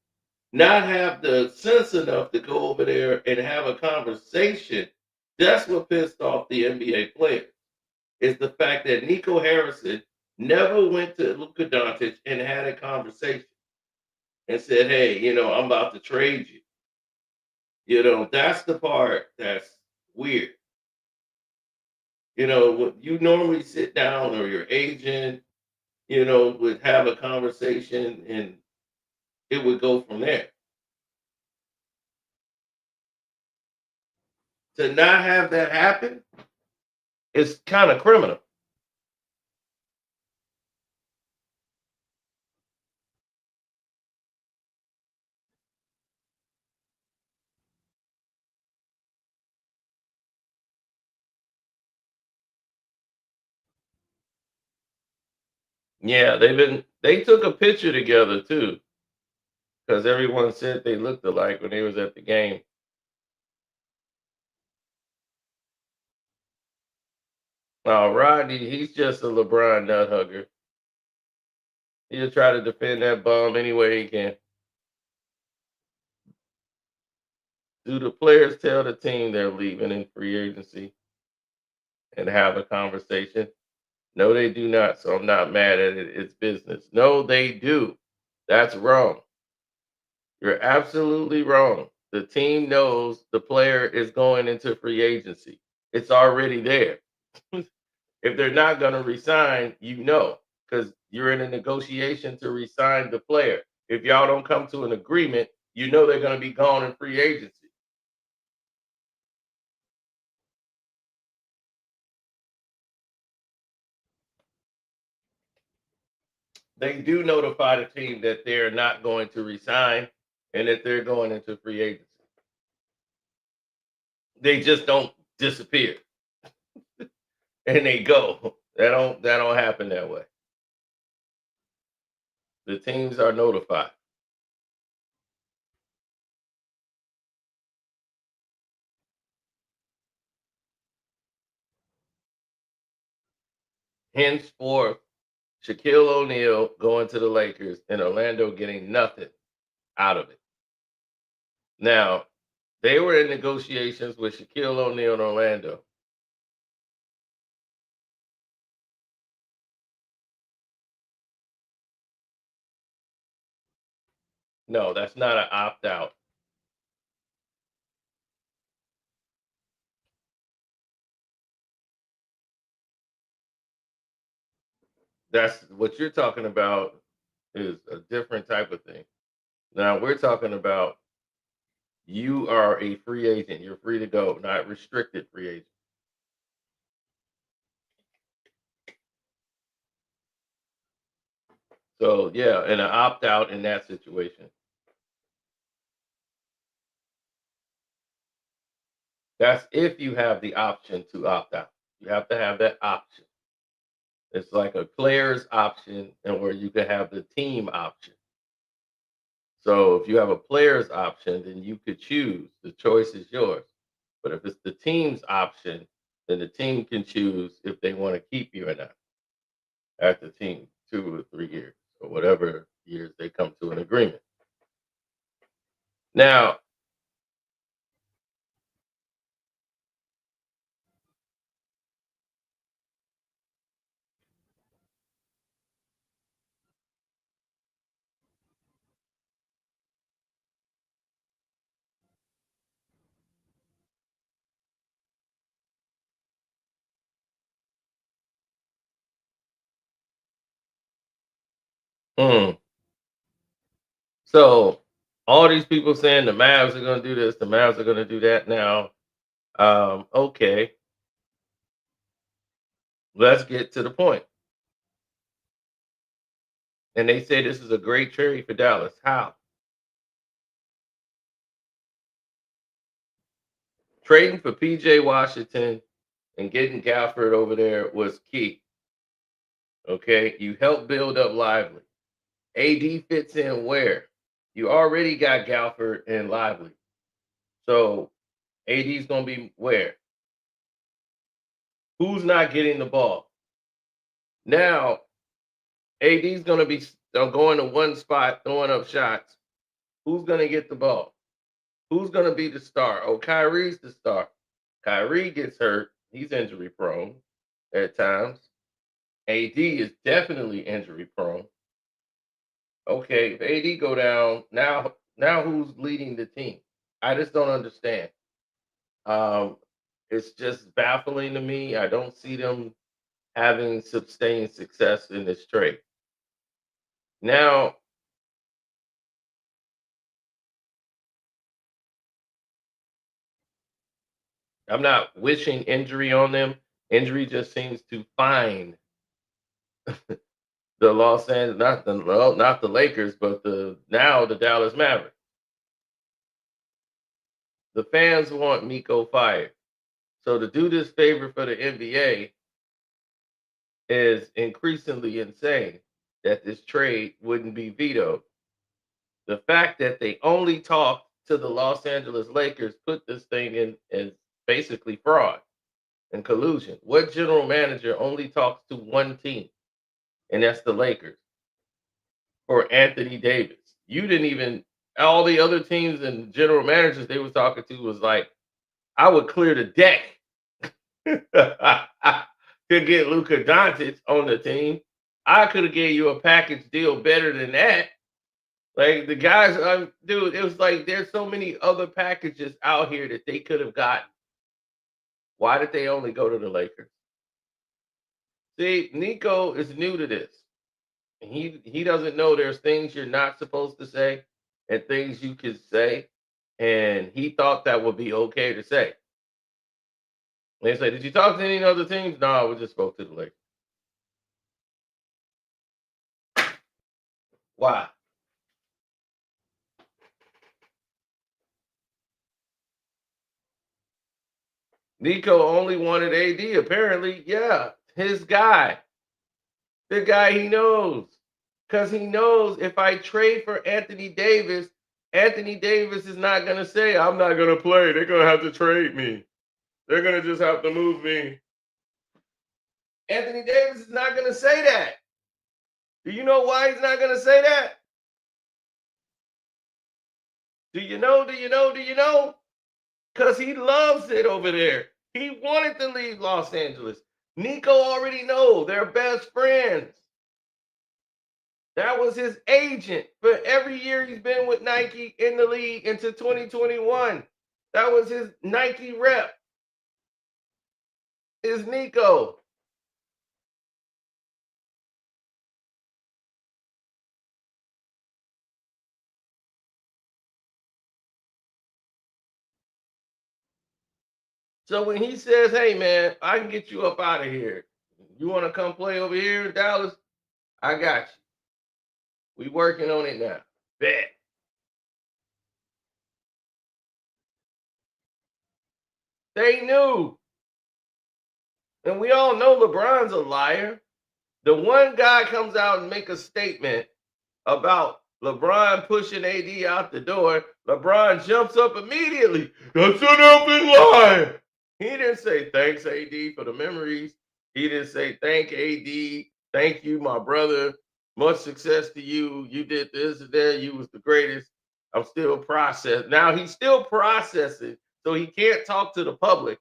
not have the sense enough to go over there and have a conversation, that's what pissed off the NBA players. Is the fact that Nico Harrison never went to Luka Doncic and had a conversation and said, hey, I'm about to trade you. That's the part that's weird. When you normally sit down or your agent, would have a conversation and it would go from there. To not have that happen is kind of criminal. Yeah, they took a picture together too, because everyone said they looked alike when they was at the game. Rodney, he's just a LeBron nut hugger. He'll try to defend that bum any way he can. Do the players tell the team they're leaving in free agency and have a conversation? No, they do not. So I'm not mad at it. It's business. No, they do. That's wrong. You're absolutely wrong. The team knows the player is going into free agency. It's already there. If they're not going to resign, because you're in a negotiation to resign the player. If y'all don't come to an agreement, they're going to be gone in free agency. They do notify the team that they're not going to resign and that they're going into free agency. They just don't disappear and they go. That don't happen that way. The teams are notified. Henceforth, Shaquille O'Neal going to the Lakers and Orlando getting nothing out of it. Now, they were in negotiations with Shaquille O'Neal in Orlando. No, that's not an opt out. That's what you're talking about is a different type of thing. Now we're talking about you are a free agent. You're free to go, not restricted free agent. So yeah, and an opt out in that situation. That's if you have the option to opt out. You have to have that option. It's like a player's option and where you can have the team option. So if you have a player's option, then you could choose. The choice is yours. But if it's the team's option, then the team can choose if they want to keep you or not at the team 2 or 3 years or whatever years they come to an agreement. Now, hmm, so all these people saying the Mavs are going to do this, the Mavs are going to do that. Now, okay, let's get to the point. And they say this is a great trade for Dallas. How? Trading for PJ Washington and getting Gafford over there was key. Okay. You help build up Lively. AD fits in where? You already got Gafford and Lively. So AD's going to be where? Who's not getting the ball? Now, AD's going to be going to one spot, throwing up shots. Who's going to get the ball? Who's going to be the star? Oh, Kyrie's the star. Kyrie gets hurt. He's injury prone at times. AD is definitely injury prone. Okay, if AD go down, now who's leading the team? I just don't understand. Um, it's just baffling to me. I don't see them having sustained success in this trade. Now, I'm not wishing injury on them. Injury just seems to find the Los Angeles, not the Lakers, but the Dallas Mavericks. The fans want Miko fired. So to do this favor for the NBA is increasingly insane that this trade wouldn't be vetoed. The fact that they only talked to the Los Angeles Lakers put this thing in as basically fraud and collusion. What general manager only talks to one team? And that's the Lakers for Anthony Davis. You didn't even all the other teams and general managers they were talking to was like, I would clear the deck to get Luka Doncic on the team. I could have gave you a package deal better than that. Like the guys, dude, it was like there's so many other packages out here that they could have gotten. Why did they only go to the Lakers? See, Nico is new to this. He doesn't know there's things you're not supposed to say and things you can say, and he thought that would be okay to say. And they say, "Did you talk to any other teams?" No, we just spoke to the Lakers. Why? Nico only wanted AD. Apparently, yeah, his guy, the guy he knows, because he knows if I trade for Anthony Davis is not gonna say I'm not gonna play. They're gonna have to trade me. They're gonna just have to move me. Anthony Davis is not gonna say that. Do you know why he's not gonna say that? Do you know? Do you know? Do you know? Because he loves it over there. He wanted to leave Los Angeles. Nico already know they're best friends. That was his agent for every year he's been with Nike in the league into 2021. That was his Nike rep. Is Nico. So when he says, hey, man, I can get you up out of here. You want to come play over here in Dallas? I got you. We working on it now. Bet. They knew. And we all know LeBron's a liar. The one guy comes out and make a statement about LeBron pushing AD out the door. LeBron jumps up immediately. That's an open lie. He didn't say thanks, AD, for the memories. He didn't say thank AD. Thank you, my brother. Much success to you. You did this and that. You was the greatest. I'm still processing. Now he's still processing, so he can't talk to the public.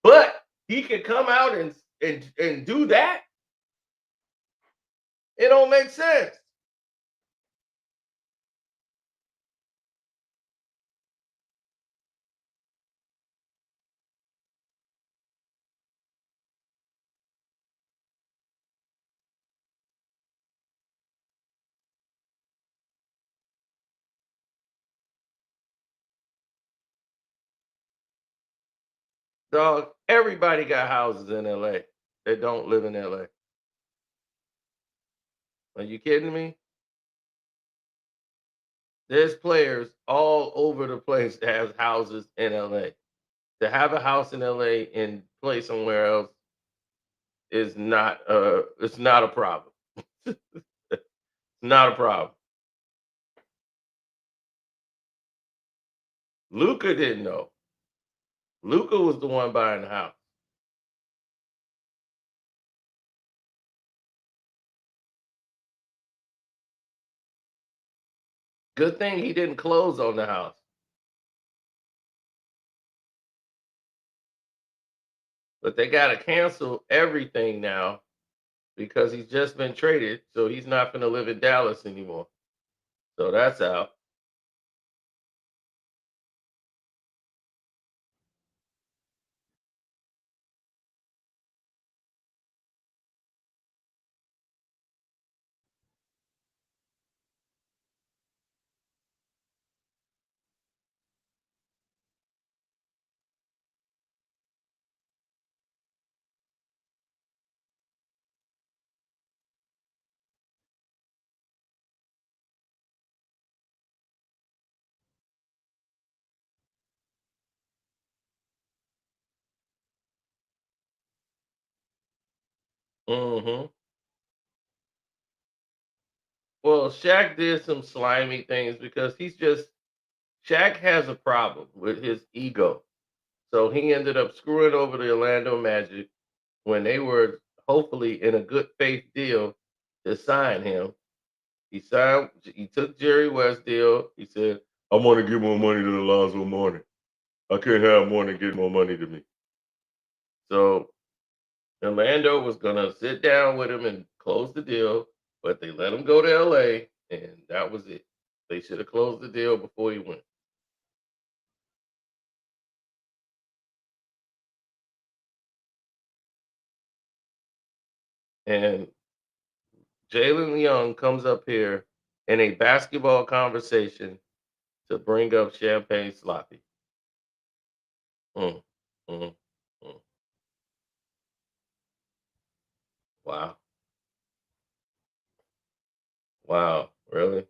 But he can come out and do that. It don't make sense. Dog, everybody got houses in LA that don't live in LA. Are you kidding me? There's players all over the place that have houses in LA. To have a house in LA and play somewhere else is not it's not a problem. It's not a problem. Luka didn't know. Luka was the one buying the house. Good thing he didn't close on the house. But they got to cancel everything now because he's just been traded. So he's not going to live in Dallas anymore. So that's out. Mm-hmm. Well, Shaq did some slimy things because Shaq has a problem with his ego. So he ended up screwing over the Orlando Magic when they were hopefully in a good faith deal to sign him. He took Jerry West deal. He said, I want to give more money to Alonzo Mourning. I can't have Mourning get more money to me. So Orlando was gonna sit down with him and close the deal, but they let him go to LA, and that was it. They should have closed the deal before he went. And Jalen Young comes up here in a basketball conversation to bring up Champagne Sloppy. Mm, mm, mm. Wow. Wow. Really?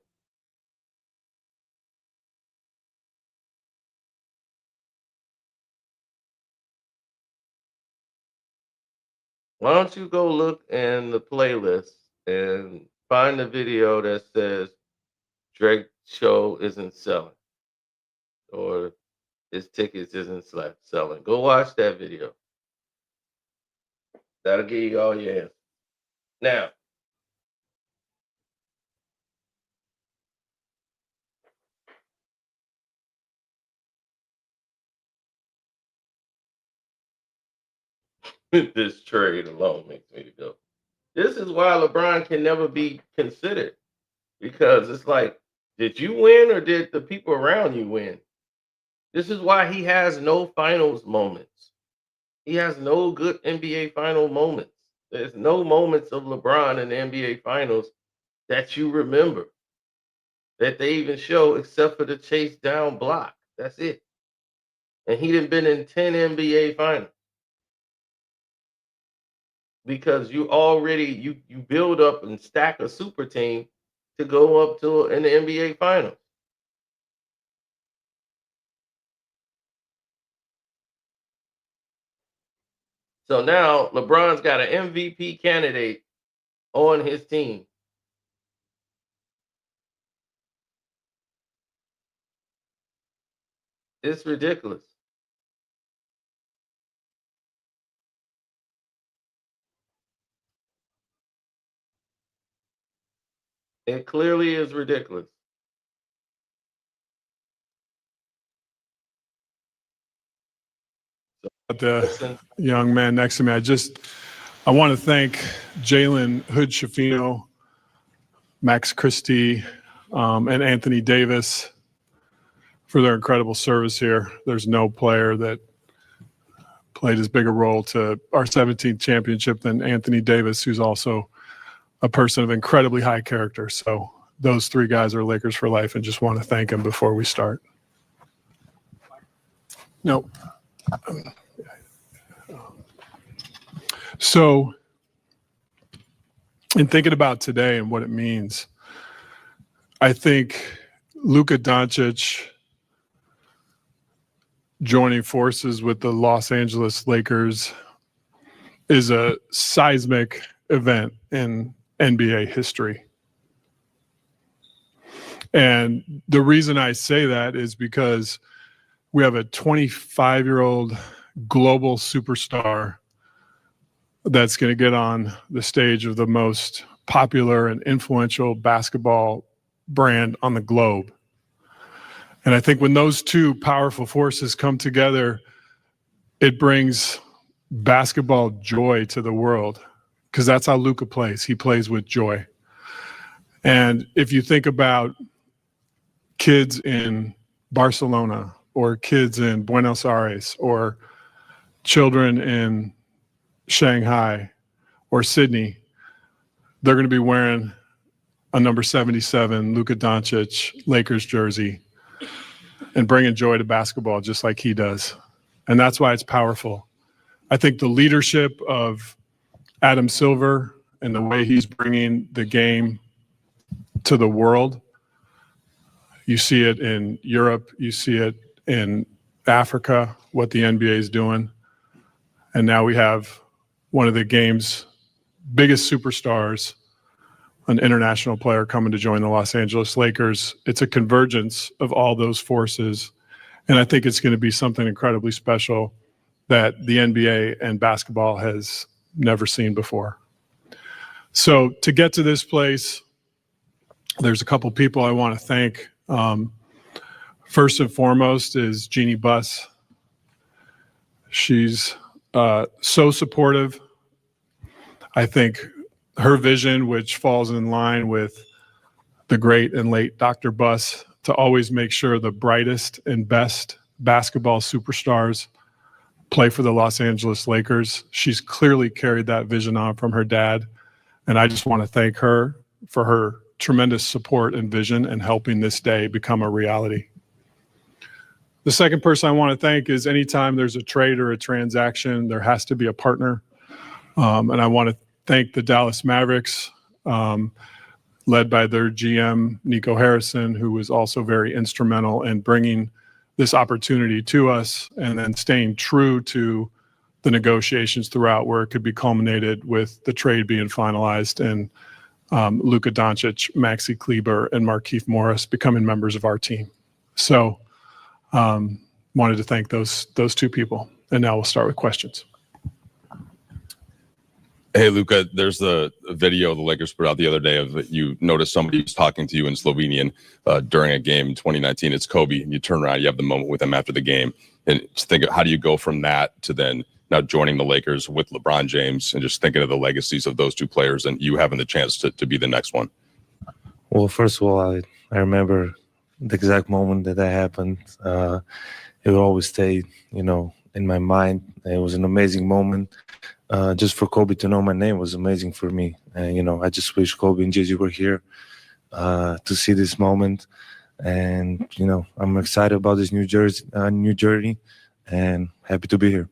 Why don't you go look in the playlist and find the video that says Drake's show isn't selling or his tickets isn't selling? Go watch that video. That'll give you all your answers. Now, this trade alone makes me to go. This is why LeBron can never be considered because it's like, did you win or did the people around you win? This is why he has no finals moments. He has no good NBA final moments. There's no moments of LeBron in the NBA finals that you remember that they even show except for the chase down block. That's it. And he done been in 10 NBA finals. Because you already you build up and stack a super team to go up to in the NBA finals. So now LeBron's got an MVP candidate on his team. It's ridiculous. It clearly is ridiculous. The young man next to me, I want to thank Jalen Hood-Schifino, Max Christie, and Anthony Davis for their incredible service here. There's no player that played as big a role to our 17th championship than Anthony Davis, who's also a person of incredibly high character. So those three guys are Lakers for life, and just want to thank them before we start. No. So in thinking about today and what it means, I think Luka Doncic joining forces with the Los Angeles Lakers is a seismic event in NBA history. And the reason I say that is because we have a 25-year-old global superstar that's going to get on the stage of the most popular and influential basketball brand on the globe. And I think when those two powerful forces come together, it brings basketball joy to the world, because that's how Luka plays. He plays with joy. And if you think about kids in Barcelona or kids in Buenos Aires or children in Shanghai or Sydney, they're going to be wearing a number 77 Luka Doncic Lakers jersey and bringing joy to basketball just like he does. And that's why it's powerful. I think the leadership of Adam Silver and the way he's bringing the game to the world, you see it in Europe, you see it in Africa, what the NBA is doing. And now we have one of the game's biggest superstars, an international player coming to join the Los Angeles Lakers. It's a convergence of all those forces. And I think it's going to be something incredibly special that the NBA and basketball has never seen before. So to get to this place, there's a couple people I want to thank. First and foremost is Jeannie Buss. She's so supportive. I think her vision, which falls in line with the great and late Dr. Buss, to always make sure the brightest and best basketball superstars play for the Los Angeles Lakers. She's clearly carried that vision on from her dad. And I just want to thank her for her tremendous support and vision and helping this day become a reality. The second person I want to thank is anytime there's a trade or a transaction, there has to be a partner. And I want to thank the Dallas Mavericks, led by their GM, Nico Harrison, who was also very instrumental in bringing this opportunity to us and then staying true to the negotiations throughout, where it could be culminated with the trade being finalized and Luka Doncic, Maxi Kleber, and Markieff Morris becoming members of our team. So wanted to thank those two people. And now we'll start with questions. Hey, Luka, there's a video the Lakers put out the other day of you noticed somebody was talking to you in Slovenian during a game in 2019. It's Kobe. And you turn around, you have the moment with him after the game. And just think, how do you go from that to then now joining the Lakers with LeBron James and just thinking of the legacies of those two players and you having the chance to be the next one? Well, first of all, I remember the exact moment that happened. It will always stay, in my mind. It was an amazing moment. Just for Kobe to know my name was amazing for me. I just wish Kobe and Gigi were here to see this moment. And, I'm excited about this new journey. and happy to be here.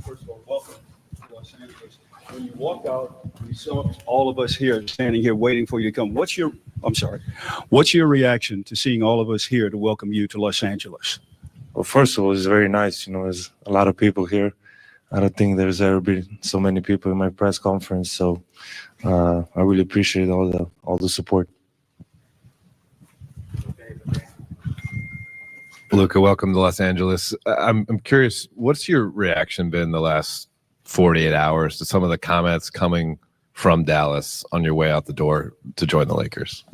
First of all, welcome to Los Angeles. When you walked out, you saw all of us here standing here waiting for you to come. What's your reaction to seeing all of us here to welcome you to Los Angeles? Well, first of all, it's very nice. There's a lot of people here. I don't think there's ever been so many people in my press conference. So I really appreciate all the support. Luka, welcome to Los Angeles. I'm curious, what's your reaction been the last 48 hours to some of the comments coming from Dallas on your way out the door to join the Lakers?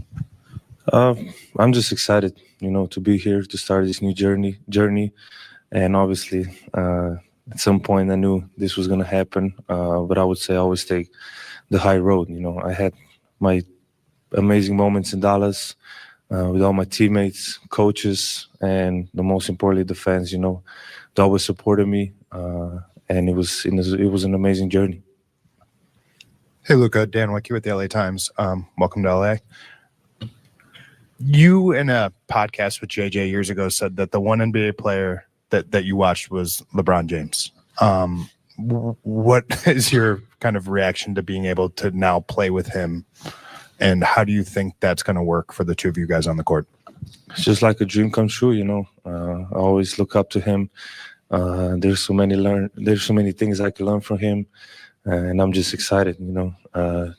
I'm just excited, to be here to start this new journey. And obviously, at some point I knew this was going to happen. But I would say I always take the high road. I had my amazing moments in Dallas with all my teammates, coaches, and the most importantly, the fans, they always supported me. And it was an amazing journey. Hey, Luka, Dan Wicke with the LA Times. Welcome to LA. You, in a podcast with JJ years ago, said that the one NBA player that you watched was LeBron James. What is your kind of reaction to being able to now play with him? And how do you think that's going to work for the two of you guys on the court? It's just like a dream come true, I always look up to him. There's so many things I can learn from him. And I'm just excited,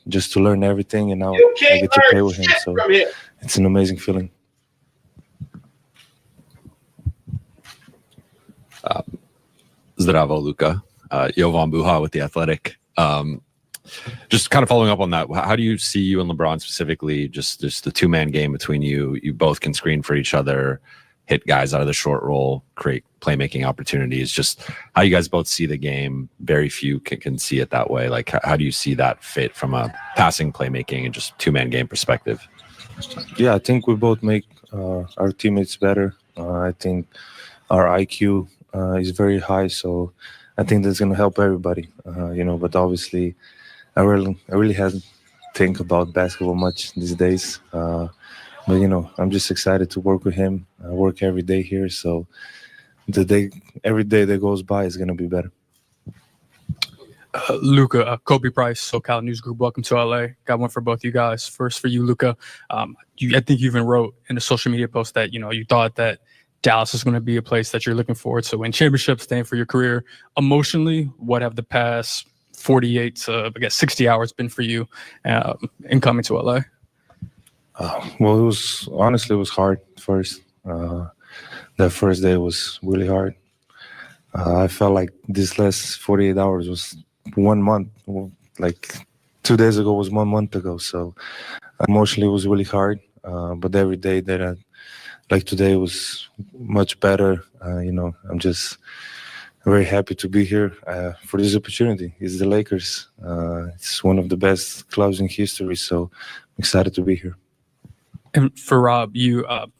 just to learn everything. And now I get to play with him. So it's an amazing feeling. Zdravo, Luka. Jovan Buha with The Athletic. Just kind of following up on that, how do you see you and LeBron specifically, just the two-man game between you? You both can screen for each other, hit guys out of the short roll, create playmaking opportunities. Just how you guys both see the game. Very few can see it that way. Like, how do you see that fit from a passing, playmaking, and just two-man game perspective? Yeah, I think we both make our teammates better. I think our IQ is very high, so I think that's going to help everybody. But obviously, I really haven't think about basketball much these days. But I'm just excited to work with him. I work every day here, so every day that goes by is going to be better. Luka, Kobe Price, SoCal News Group. Welcome to LA. Got one for both you guys. First for you, Luka. I think you even wrote in a social media post that you thought that Dallas is going to be a place that you're looking forward to win championships, staying for your career. Emotionally, what have the past 48 to 60 hours been for you in coming to LA? Well, it was hard first. That first day was really hard. I felt like this last 48 hours was 1 month. Like 2 days ago was 1 month ago. So emotionally it was really hard. But every day that like today was much better. I'm just very happy to be here for this opportunity. It's the Lakers. It's one of the best clubs in history. So I'm excited to be here. And for Rob,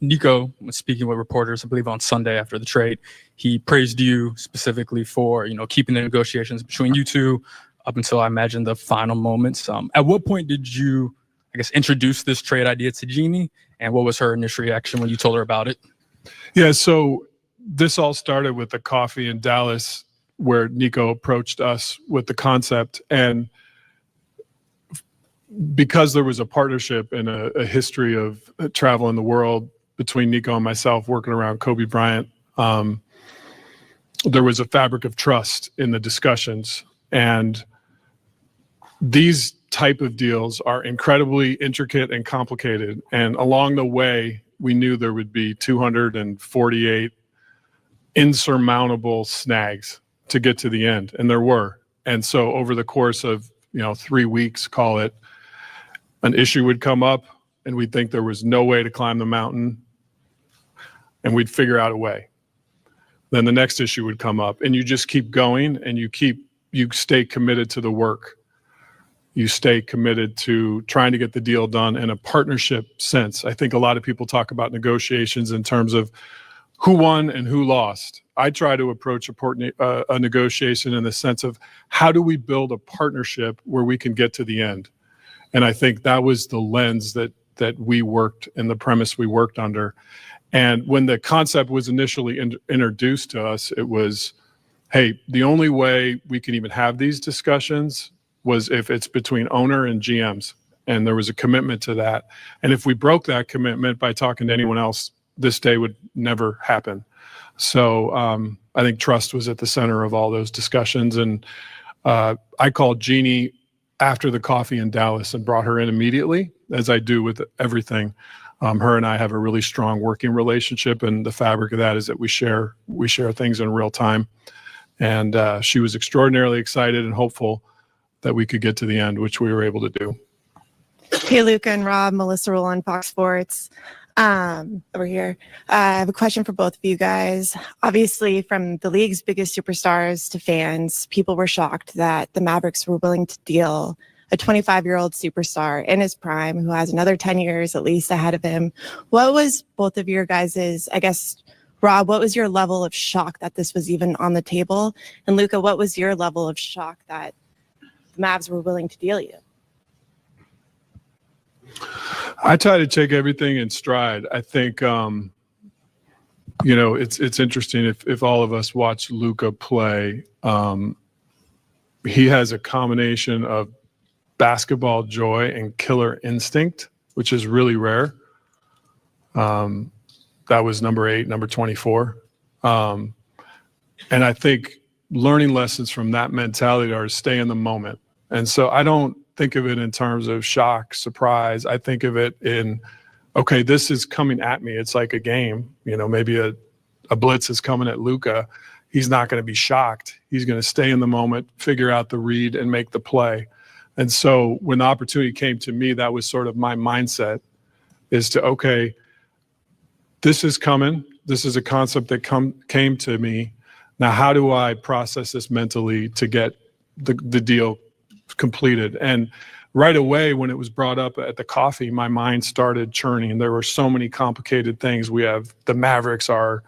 Nico was speaking with reporters, I believe on Sunday after the trade. He praised you specifically for, keeping the negotiations between you two up until I imagine the final moments. At what point did you, introduce this trade idea to Jeannie? And what was her initial reaction when you told her about it? Yeah, so this all started with the coffee in Dallas where Nico approached us with the concept. And because there was a partnership and a history of travel in the world between Nico and myself working around Kobe Bryant, there was a fabric of trust in the discussions. And these type of deals are incredibly intricate and complicated. And along the way, we knew there would be 248 insurmountable snags to get to the end. And there were. And so over the course of, 3 weeks, call it, an issue would come up and we'd think there was no way to climb the mountain and we'd figure out a way. Then the next issue would come up and you just keep going and you stay committed to the work. You stay committed to trying to get the deal done in a partnership sense. I think a lot of people talk about negotiations in terms of who won and who lost. I try to approach a negotiation in the sense of how do we build a partnership where we can get to the end? And I think that was the lens that that we worked and the premise we worked under. And when the concept was initially introduced to us, it was, hey, the only way we can even have these discussions was if it's between owner and GMs. And there was a commitment to that. And if we broke that commitment by talking to anyone else, this day would never happen. So I think trust was at the center of all those discussions. And I called Jeannie after the coffee in Dallas and brought her in immediately, as I do with everything. Her and I have a really strong working relationship, and the fabric of that is that we share things in real time. And she was extraordinarily excited and hopeful that we could get to the end, which we were able to do. Hey, Luka and Rob, Melissa Rowland, Fox Sports. Over here. I have a question for both of you guys. Obviously, from the league's biggest superstars to fans, people were shocked that the Mavericks were willing to deal a 25-year-old superstar in his prime who has another 10 years at least ahead of him. What was both of your guys's, I guess, Rob, what was your level of shock that this was even on the table? And Luka, what was your level of shock that the Mavs were willing to deal you? I try to take everything in stride. I think, it's interesting if all of us watch Luka play. He has a combination of basketball joy and killer instinct, which is really rare. That was number 8, number 24. And I think learning lessons from that mentality are to stay in the moment. And so I don't think of it in terms of shock, surprise. I think of it in, okay, this is coming at me. It's like a game. Maybe a blitz is coming at Luka. He's not going to be shocked. He's going to stay in the moment, figure out the read, and make the play. And so when the opportunity came to me, that was sort of my mindset, is to, okay, this is coming. This is a concept that came to me. Now, how do I process this mentally to get the deal completed? And right away, when it was brought up at the coffee, my mind started churning. There were so many complicated things. We have the Mavericks are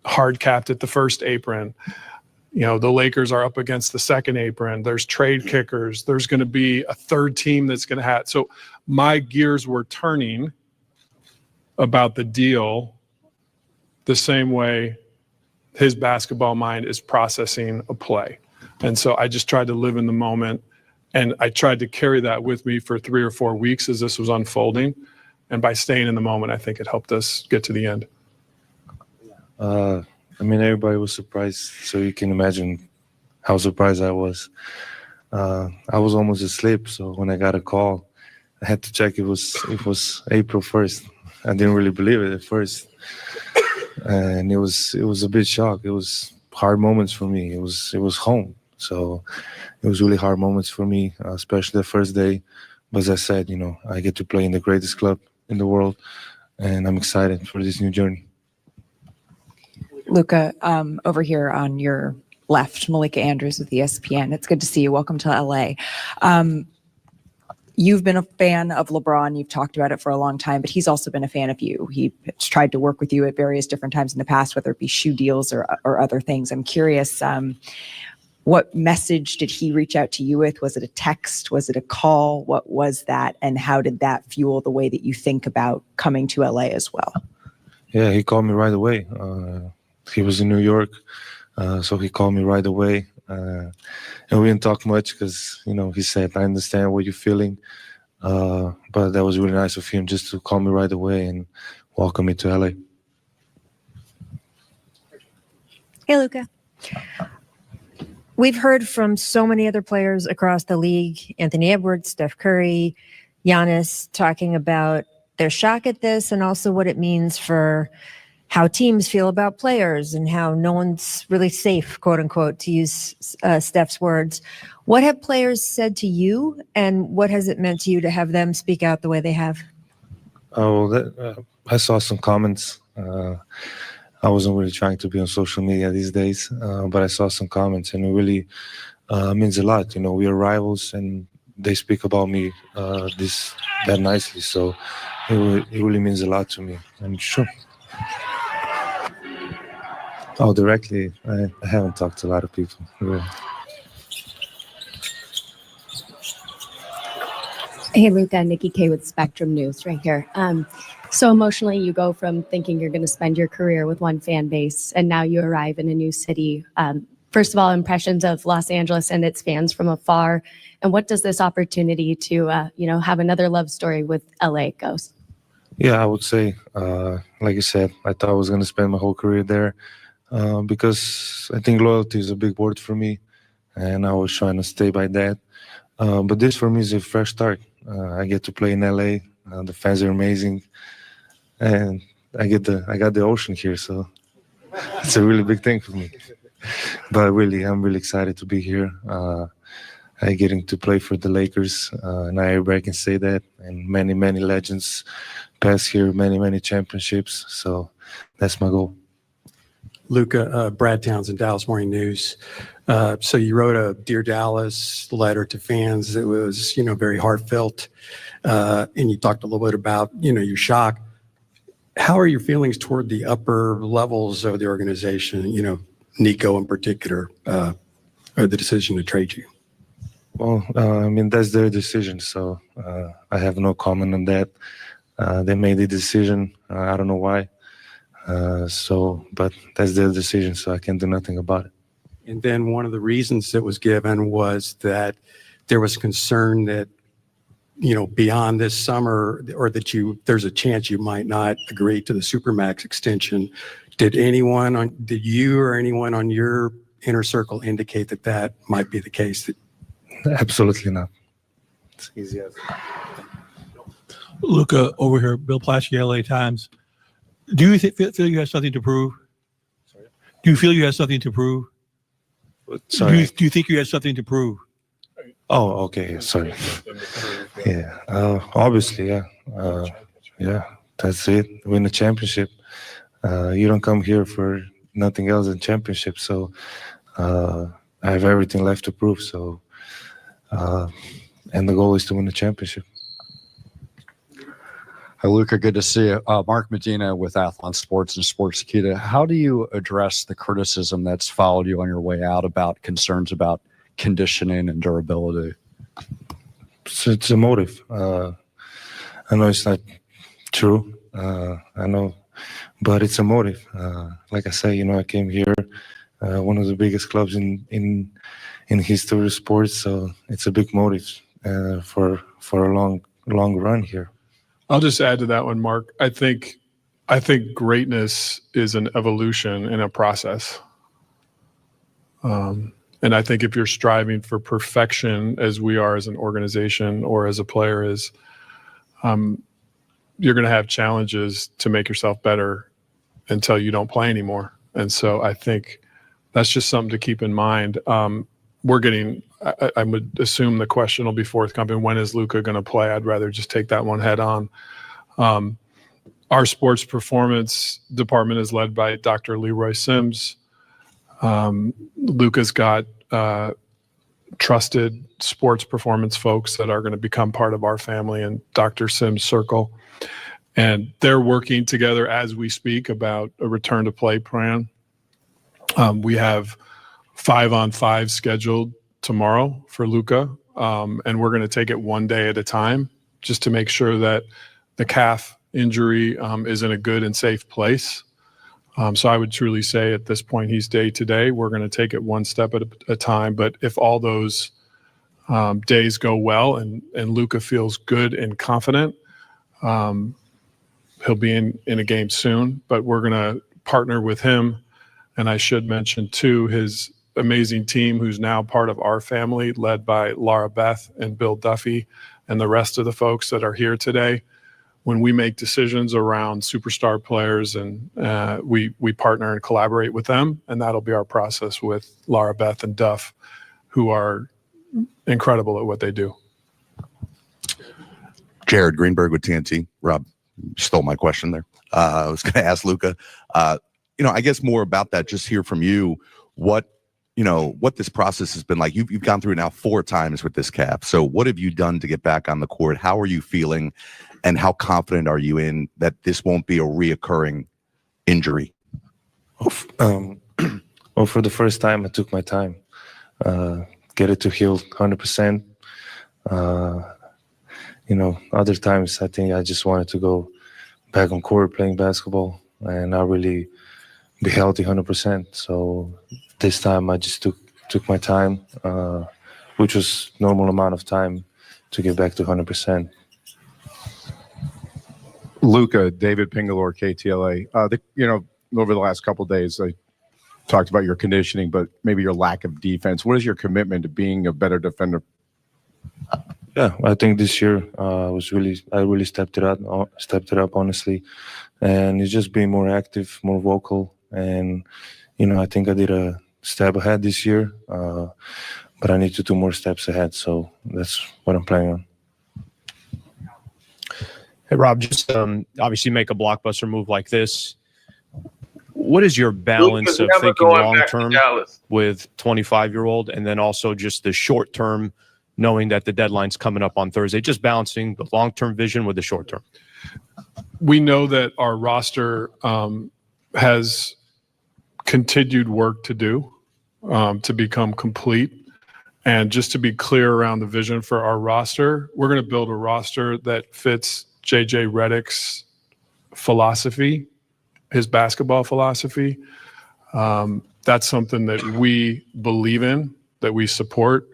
hard capped at the first apron. The Lakers are up against the second apron. There's trade kickers. There's going to be a third team that's going to have. So my gears were turning about the deal the same way his basketball mind is processing a play. And so I just tried to live in the moment. And I tried to carry that with me for 3 or 4 weeks as this was unfolding. And by staying in the moment, I think it helped us get to the end. Everybody was surprised. So you can imagine how surprised I was. I was almost asleep. So when I got a call, I had to check it was April 1st. I didn't really believe it at first. And it was a bit shock. It was hard moments for me. It was home. So it was really hard moments for me, especially the first day. But as I said, I get to play in the greatest club in the world, and I'm excited for this new journey. Luka, over here on your left, Malika Andrews with ESPN. It's good to see you. Welcome to LA. You've been a fan of LeBron. You've talked about it for a long time, but he's also been a fan of you. He's tried to work with you at various different times in the past, whether it be shoe deals or other things. I'm curious, what message did he reach out to you with? Was it a text? Was it a call? What was that? And how did that fuel the way that you think about coming to LA as well? Yeah, he called me right away. He was in New York, so he called me right away. And we didn't talk much because, he said, I understand what you're feeling. But that was really nice of him just to call me right away and welcome me to LA. Hey, Luka. We've heard from so many other players across the league, Anthony Edwards, Steph Curry, Giannis, talking about their shock at this and also what it means for how teams feel about players and how no one's really safe, quote unquote, to use Steph's words. What have players said to you, and what has it meant to you to have them speak out the way they have? I saw some comments. I wasn't really trying to be on social media these days, but I saw some comments, and it really means a lot. We are rivals, and they speak about me that nicely. So it really means a lot to me. And sure. Oh, directly, I haven't talked to a lot of people. Really. Hey, Luka, Nikki K with Spectrum News right here. So emotionally, you go from thinking you're going to spend your career with one fan base, and now you arrive in a new city. First of all, impressions of Los Angeles and its fans from afar, and what does this opportunity to, have another love story with LA goes? Yeah, I would say, like you said, I thought I was going to spend my whole career there because I think loyalty is a big word for me, and I was trying to stay by that. But this for me is a fresh start. I get to play in LA. The fans are amazing, and I got the ocean here, so it's a really big thing for me. But really, I'm really excited to be here. I getting to play for the Lakers, and everybody can say that. And many legends pass here, many championships. So that's my goal. Luka, Brad Townsend, Dallas Morning News. So you wrote a Dear Dallas letter to fans that was, very heartfelt, and you talked a little bit about, your shock. How are your feelings toward the upper levels of the organization, Nico in particular, or the decision to trade you? Well, that's their decision, so I have no comment on that. They made the decision. I don't know why. But that's their decision, so I can't do nothing about it. And then one of the reasons that was given was that there was concern that, beyond this summer, or that there's a chance you might not agree to the Supermax extension. Did you or anyone on your inner circle indicate that might be the case? Absolutely not. It's easy as Luka, over here, Bill Plaschke, LA Times. Do you feel you have something to prove? Sorry? Do you feel you have something to prove? Sorry. Do you think you have something to prove? Oh, okay. Sorry. Yeah. Obviously, yeah. Yeah. That's it. Win the championship. You don't come here for nothing else than championship. So I have everything left to prove. So, and the goal is to win the championship. Hi, Luka. Good to see you. Mark Medina with Athlon Sports and Sports Akita. How do you address the criticism that's followed you on your way out about concerns about conditioning and durability? So it's a motive. I know it's not true. I know, but it's a motive. Like I say, I came here, one of the biggest clubs in history of sports. So it's a big motive for a long run here. I'll just add to that one, Mark. I think greatness is an evolution and a process. And I think if you're striving for perfection, as we are as an organization or as a player is, you're going to have challenges to make yourself better until you don't play anymore. And so I think that's just something to keep in mind. I would assume the question will be forthcoming. When is Luka going to play? I'd rather just take that one head on. Our sports performance department is led by Dr. Leroy Sims. Luka's got trusted sports performance folks that are going to become part of our family and Dr. Sims' circle. And they're working together as we speak about a return to play plan. We have 5-on-5 scheduled tomorrow for Luka, and we're going to take it one day at a time just to make sure that the calf injury is in a good and safe place. So I would truly say at this point he's day to day. We're going to take it one step at a time. But if all those days go well and Luka feels good and confident, he'll be in a game soon. But we're going to partner with him. And I should mention, too, his amazing team who's now part of our family, led by Laura Beth and Bill Duffy and the rest of the folks that are here today. When we make decisions around superstar players, and we partner and collaborate with them, and that'll be our process with Laura Beth and Duff, who are incredible at what they do. Jared Greenberg with TNT. Rob, you stole my question there. I was going to ask Luka, I guess more about that, just hear from you what this process has been like. You've gone through it now 4 times with this calf. So what have you done to get back on the court? How are you feeling? And how confident are you in that this won't be a reoccurring injury? Well, for the first time, I took my time, get it to heal 100%. Other times I think I just wanted to go back on court playing basketball and not really be healthy 100%. So this time I just took my time, which was normal amount of time to get back to 100%. Luka, David Pingalore, KTLA. Over the last couple of days, I talked about your conditioning, but maybe your lack of defense. What is your commitment to being a better defender? Yeah, I think this year I really stepped it up honestly, and it's just being more active, more vocal, and I think I did a step ahead this year, but I need to do more steps ahead. So that's what I'm planning on. Hey, Rob, just obviously make a blockbuster move like this. What is your balance of thinking long-term with 25-year-old and then also just the short-term, knowing that the deadline's coming up on Thursday, just balancing the long-term vision with the short-term? We know that our roster has continued work to do to become complete. And just to be clear around the vision for our roster, we're going to build a roster that fits JJ Redick's philosophy, his basketball philosophy. That's something that we believe in, that we support,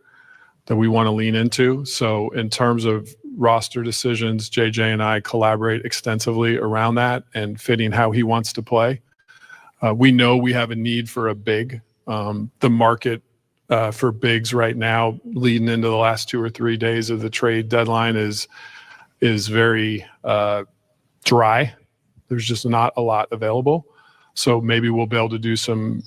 that we want to lean into. So in terms of roster decisions, JJ and I collaborate extensively around that and fitting how he wants to play. We know we have a need for a big. The market for bigs right now, leading into the last 2 or 3 days of the trade deadline, is very dry. There's just not a lot available. So maybe we'll be able to do some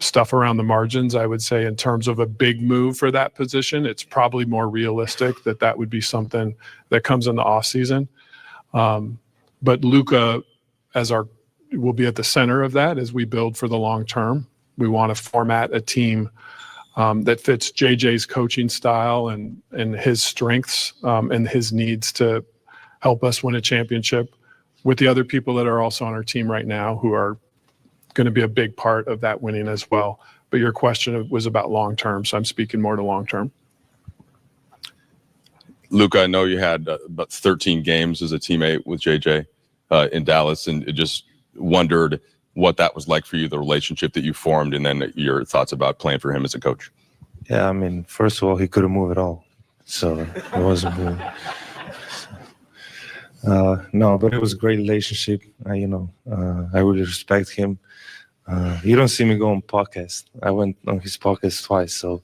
stuff around the margins. I would say in terms of a big move for that position, it's probably more realistic that would be something that comes in the off season. But Luka will be at the center of that as we build for the long term. We want to format a team that fits JJ's coaching style and his strengths and his needs to help us win a championship with the other people that are also on our team right now who are going to be a big part of that winning as well. But your question was about long term, so I'm speaking more to long term. Luka, I know you had about 13 games as a teammate with JJ in Dallas, and it just wondered what that was like for you, the relationship that you formed, and then your thoughts about playing for him as a coach. Yeah, I mean, first of all, he couldn't move at all, so it wasn't good. No, but it was a great relationship. I really respect him. You don't see me go on podcast. I went on his podcast twice, so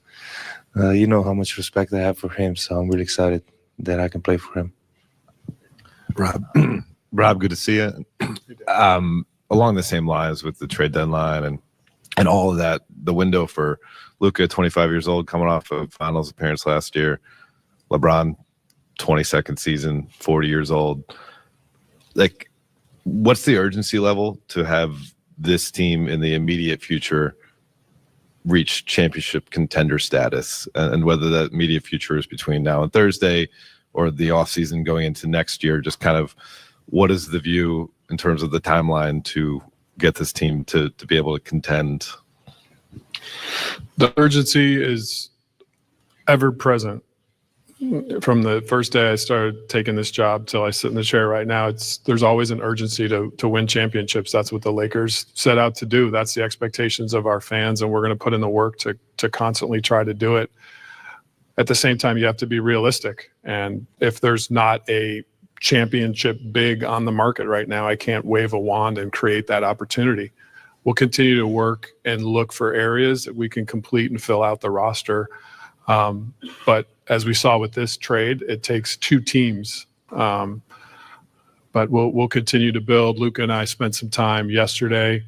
you know how much respect I have for him. So I'm really excited that I can play for him. Rob, good to see you. Along the same lines with the trade deadline and all of that, the window for Luka, 25 years old, coming off a finals appearance last year. LeBron, 22nd season, 40 years old. Like, what's the urgency level to have this team in the immediate future reach championship contender status? And whether that immediate future is between now and Thursday or the offseason going into next year, just kind of what is the view in terms of the timeline to get this team to be able to contend? The urgency is ever present. From the first day I started taking this job till I sit in the chair right now, there's always an urgency to win championships. That's what the Lakers set out to do. That's the expectations of our fans, and we're going to put in the work to constantly try to do it. At the same time, you have to be realistic. And if there's not a championship big on the market right now, I can't wave a wand and create that opportunity. We'll continue to work and look for areas that we can complete and fill out the roster. But as we saw with this trade, it takes 2 teams. But we'll continue to build. Luka and I spent some time yesterday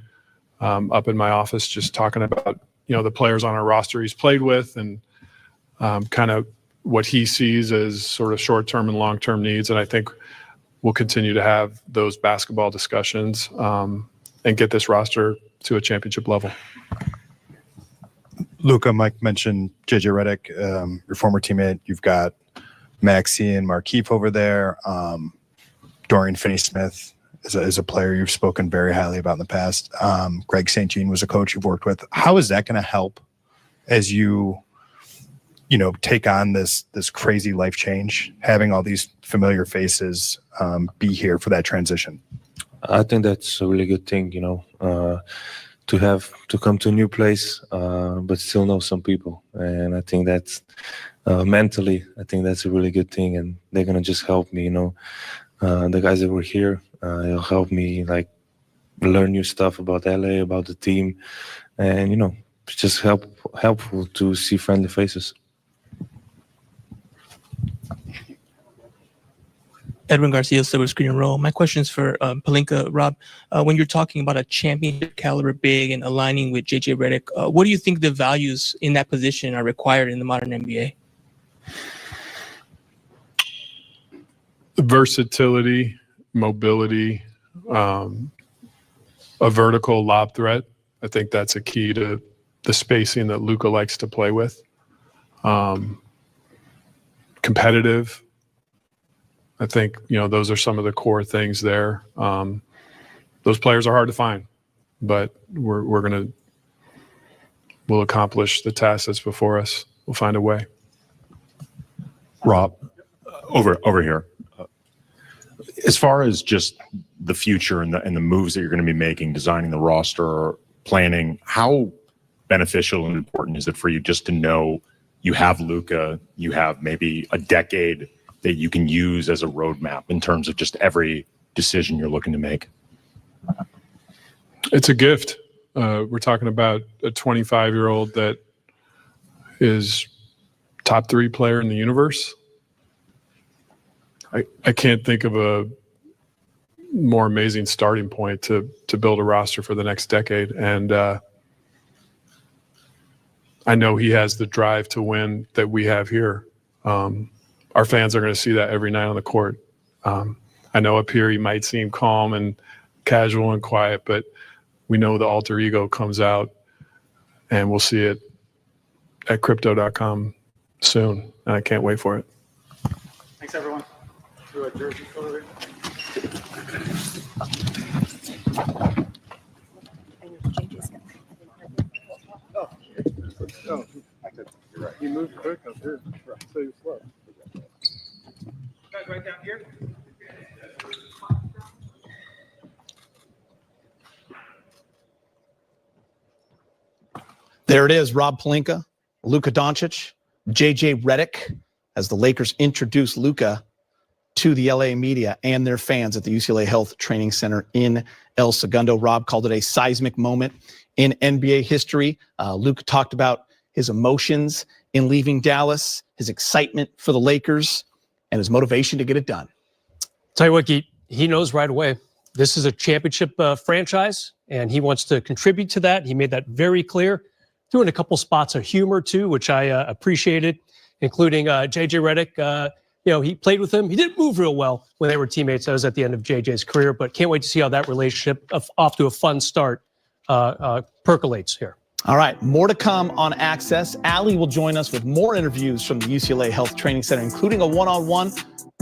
up in my office just talking about the players on our roster he's played with and kind of what he sees as sort of short-term and long-term needs. And I think we'll continue to have those basketball discussions and get this roster to a championship level. Luka, Mike mentioned JJ Redick, your former teammate. You've got Maxey and Markieff over there. Dorian Finney-Smith is a player you've spoken very highly about in the past. Greg St. Jean was a coach you've worked with. How is that going to help as you take on this crazy life change, having all these familiar faces be here for that transition? I think that's a really good thing, to come to a new place, but still know some people. And I think that's mentally, I think that's a really good thing. And they're going to just help me, the guys that were here, it'll help me like learn new stuff about LA, about the team. And, it's just helpful to see friendly faces. Edwin Garcia, Silver Screen and Roll. My question is for Pelinka. Rob, when you're talking about a championship caliber big and aligning with JJ Redick, what do you think the values in that position are required in the modern NBA? Versatility, mobility, a vertical lob threat. I think that's a key to the spacing that Luka likes to play with. Competitive. I think, those are some of the core things there. Those players are hard to find, but we'll accomplish the task that's before us. We'll find a way. Rob, over here. As far as just the future and the moves that you're going to be making, designing the roster, planning, how beneficial and important is it for you just to know you have Luka, you have maybe a decade that you can use as a roadmap in terms of just every decision you're looking to make? It's a gift. We're talking about a 25-year-old that is top 3 player in the universe. I can't think of a more amazing starting point to build a roster for the next decade. And I know he has the drive to win that we have here. Our fans are going to see that every night on the court. I know up here he might seem calm and casual and quiet, but we know the alter ego comes out, and we'll see it at crypto.com soon, and I can't wait for it. Thanks, everyone. Jersey color. Oh, you're right. He moved quick up here. So he was slow. Guys, right down here. There it is, Rob Pelinka, Luka Doncic, JJ Redick, as the Lakers introduce Luka to the LA media and their fans at the UCLA Health Training Center in El Segundo. Rob called it a seismic moment in NBA history. Luka talked about his emotions in leaving Dallas, his excitement for the Lakers, and his motivation to get it done. Tell you what, Geet, he knows right away. This is a championship franchise, and he wants to contribute to that. He made that very clear. Threw in a couple spots of humor, too, which I appreciated, including JJ Redick. He played with him. He didn't move real well when they were teammates. That was at the end of JJ's career, but can't wait to see how that relationship off to a fun start percolates here. All right, more to come on Access. Allie will join us with more interviews from the UCLA Health Training Center, including a one-on-one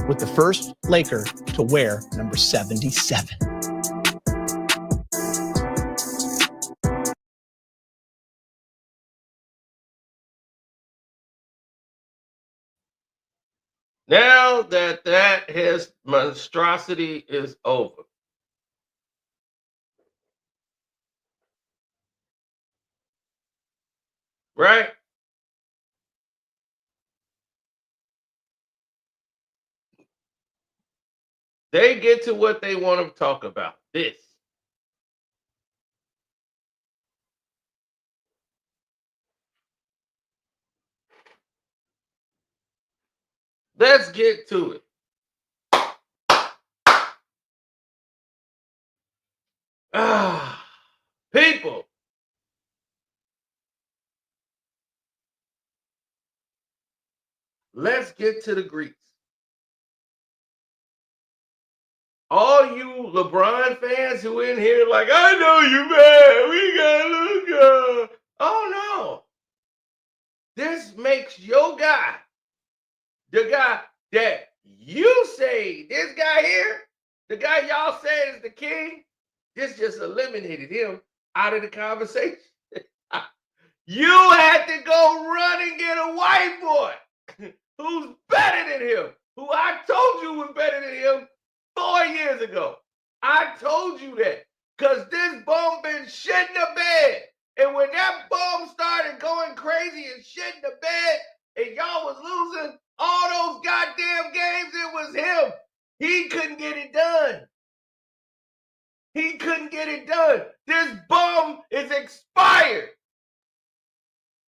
with the first Laker to wear number 77. Now that his monstrosity is over, right? They get to what they want to talk about. This. Let's get to it. People. Let's get to the Greeks. All you LeBron fans who in here like, I know you mad. We got Luka. Oh no. This makes your guy, the guy that you say, this guy here, the guy y'all say is the king, this just eliminated him out of the conversation. You had to go run and get a white boy who's better than him, who I told you was better than him 4 years ago. I told you that because this bum been shitting the bed. And when that bum started going crazy and shitting the bed and y'all was losing all those goddamn games, it was him. He couldn't get it done. He couldn't get it done. This bum is expired.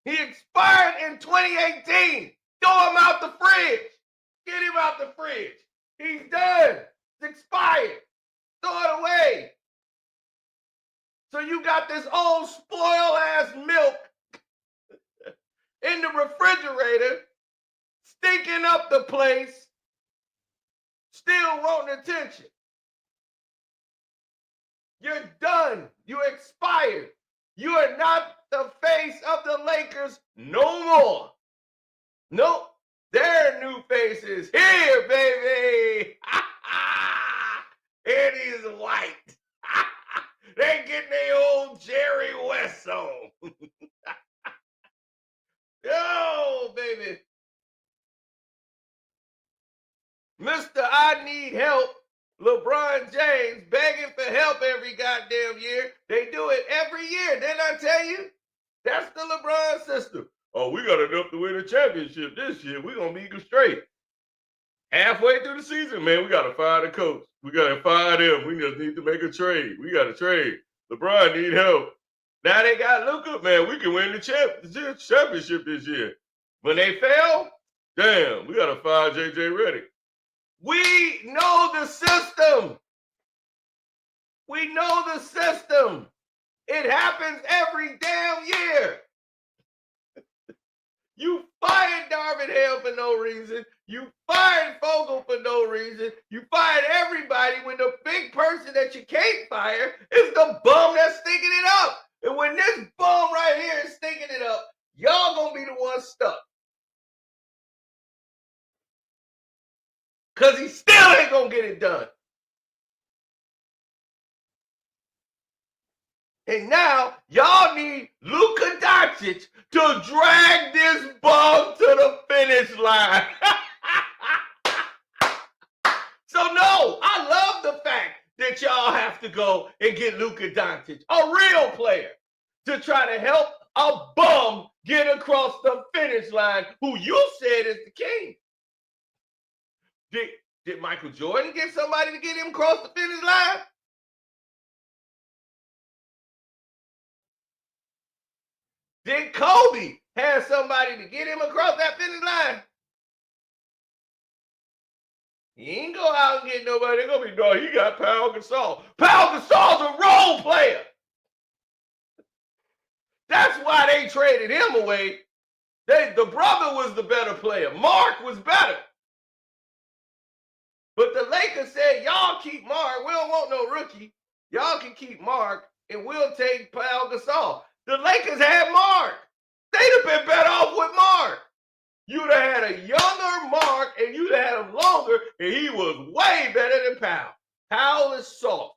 He expired in 2018. Throw him out the fridge. Get him out the fridge. He's done. It's expired. Throw it away. So you got this old spoiled-ass milk in the refrigerator, stinking up the place, still wanting attention. You're done. You expired. You are not the face of the Lakers no more. Nope. Their new face is here, baby. And he's white. They getting their old Jerry West on. Yo, baby. Mr. I Need Help, LeBron James begging for help every goddamn year. They do it every year. Didn't I tell you? That's the LeBron system. Oh, we got enough to win a championship this year. We're going to be straight. Halfway through the season, man, we got to fire the coach. We got to fire them. We just need to make a trade. We got to trade. LeBron need help. Now they got Luka. Man, we can win the championship this year. When they fail, damn, we got to fire J.J. Redick. We know the system. We know the system. It happens every damn year. You fired Darvin Ham for no reason. You fired Fogel for no reason. You fired everybody when the big person that you can't fire is the bum that's stinking it up. And when this bum right here is stinking it up, y'all gonna be the ones stuck. Because he still ain't gonna get it done. And now y'all need Luka Doncic to drag this bum to the finish line. So no, I love the fact that y'all have to go and get Luka Doncic, a real player, to try to help a bum get across the finish line who you said is the king. Did Michael Jordan get somebody to get him across the finish line? Did Kobe have somebody to get him across that finish line? He ain't go out and get nobody. They're gonna be, no, he got Pau Gasol. Pau Gasol's a role player. That's why they traded him away. The brother was the better player. Mark was better. But the Lakers said, y'all keep Mark. We don't want no rookie. Y'all can keep Mark, and we'll take Pau Gasol. The Lakers had Mark. They'd have been better off with Mark. You'd have had a younger Mark, and you'd have had him longer, and he was way better than Powell. Powell is soft.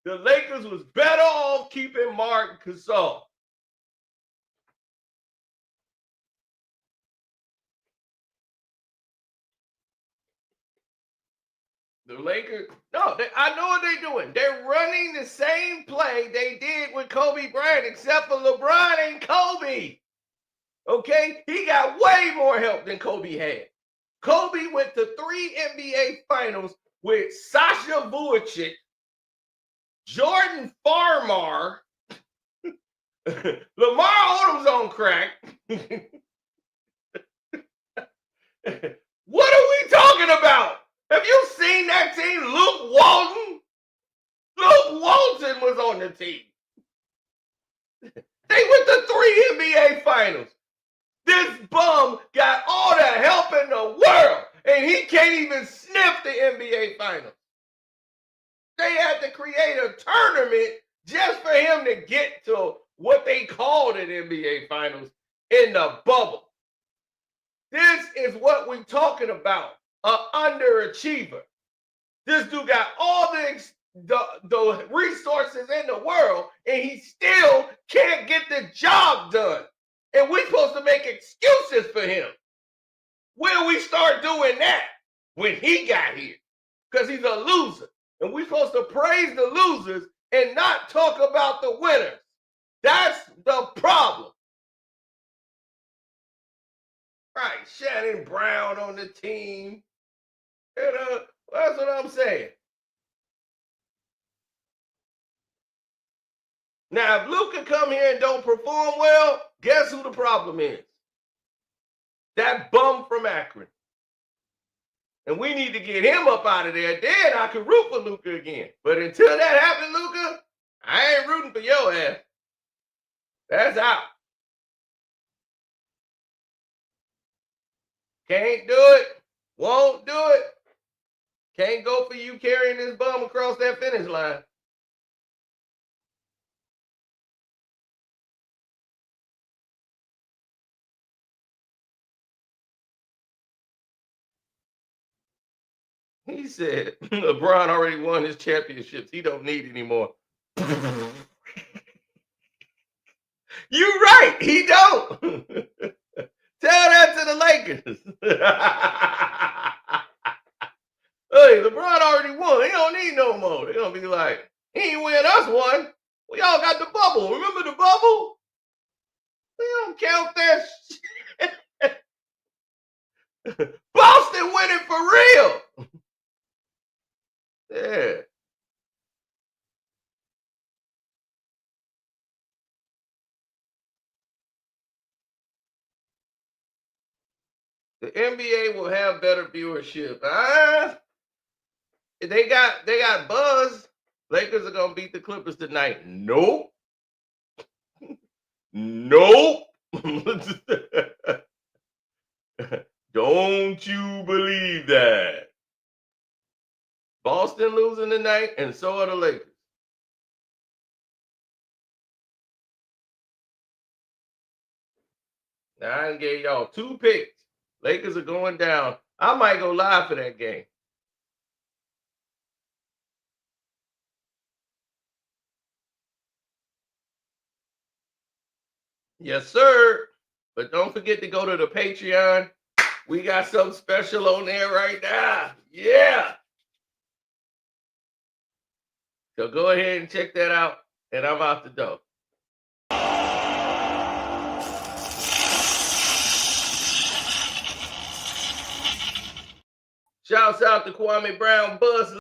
The Lakers was better off keeping Mark Gasol. The Lakers, no, I know what they're doing. They're running the same play they did with Kobe Bryant, except for LeBron ain't Kobe. Okay? He got way more help than Kobe had. Kobe went to 3 NBA finals with Sasha Vujacic, Jordan Farmar, Lamar Odom's on crack. What are we talking about? Have you seen that team? Luke Walton? Luke Walton was on the team. They went to 3 NBA finals. This bum got all the help in the world, and he can't even sniff the NBA finals. They had to create a tournament just for him to get to what they called an NBA finals in the bubble. This is what we're talking about. An underachiever. This dude got all the the resources in the world, and he still can't get the job done. And we're supposed to make excuses for him. When do we start doing that? When he got here. Because he's a loser. And we're supposed to praise the losers and not talk about the winners. That's the problem. Right, Shannon Brown on the team. That's what I'm saying. Now, if Luka come here and don't perform well, guess who the problem is? That bum from Akron. And we need to get him up out of there. Then I can root for Luka again. But until that happens, Luka, I ain't rooting for your ass. That's out. Can't do it. Won't do it. Can't go for you carrying this bum across that finish line. He said LeBron already won his championships. He don't need anymore. You right. He don't. Tell that to the Lakers. Hey, LeBron already won. He don't need no more. They're going to be like, he ain't win us one. We all got the bubble. Remember the bubble? We don't count that shit. Boston winning for real. Yeah. The NBA will have better viewership. They got buzz. Lakers are gonna beat the Clippers tonight. Nope. Nope. Don't you believe that? Boston losing tonight, and so are the Lakers. Now, I gave y'all 2 picks. Lakers are going down. I might go live for that game. Yes, sir. But don't forget to go to the Patreon. We got something special on there right now. Yeah. So go ahead and check that out. And I'm out the door. Shouts out to Kwame Brown, Buzz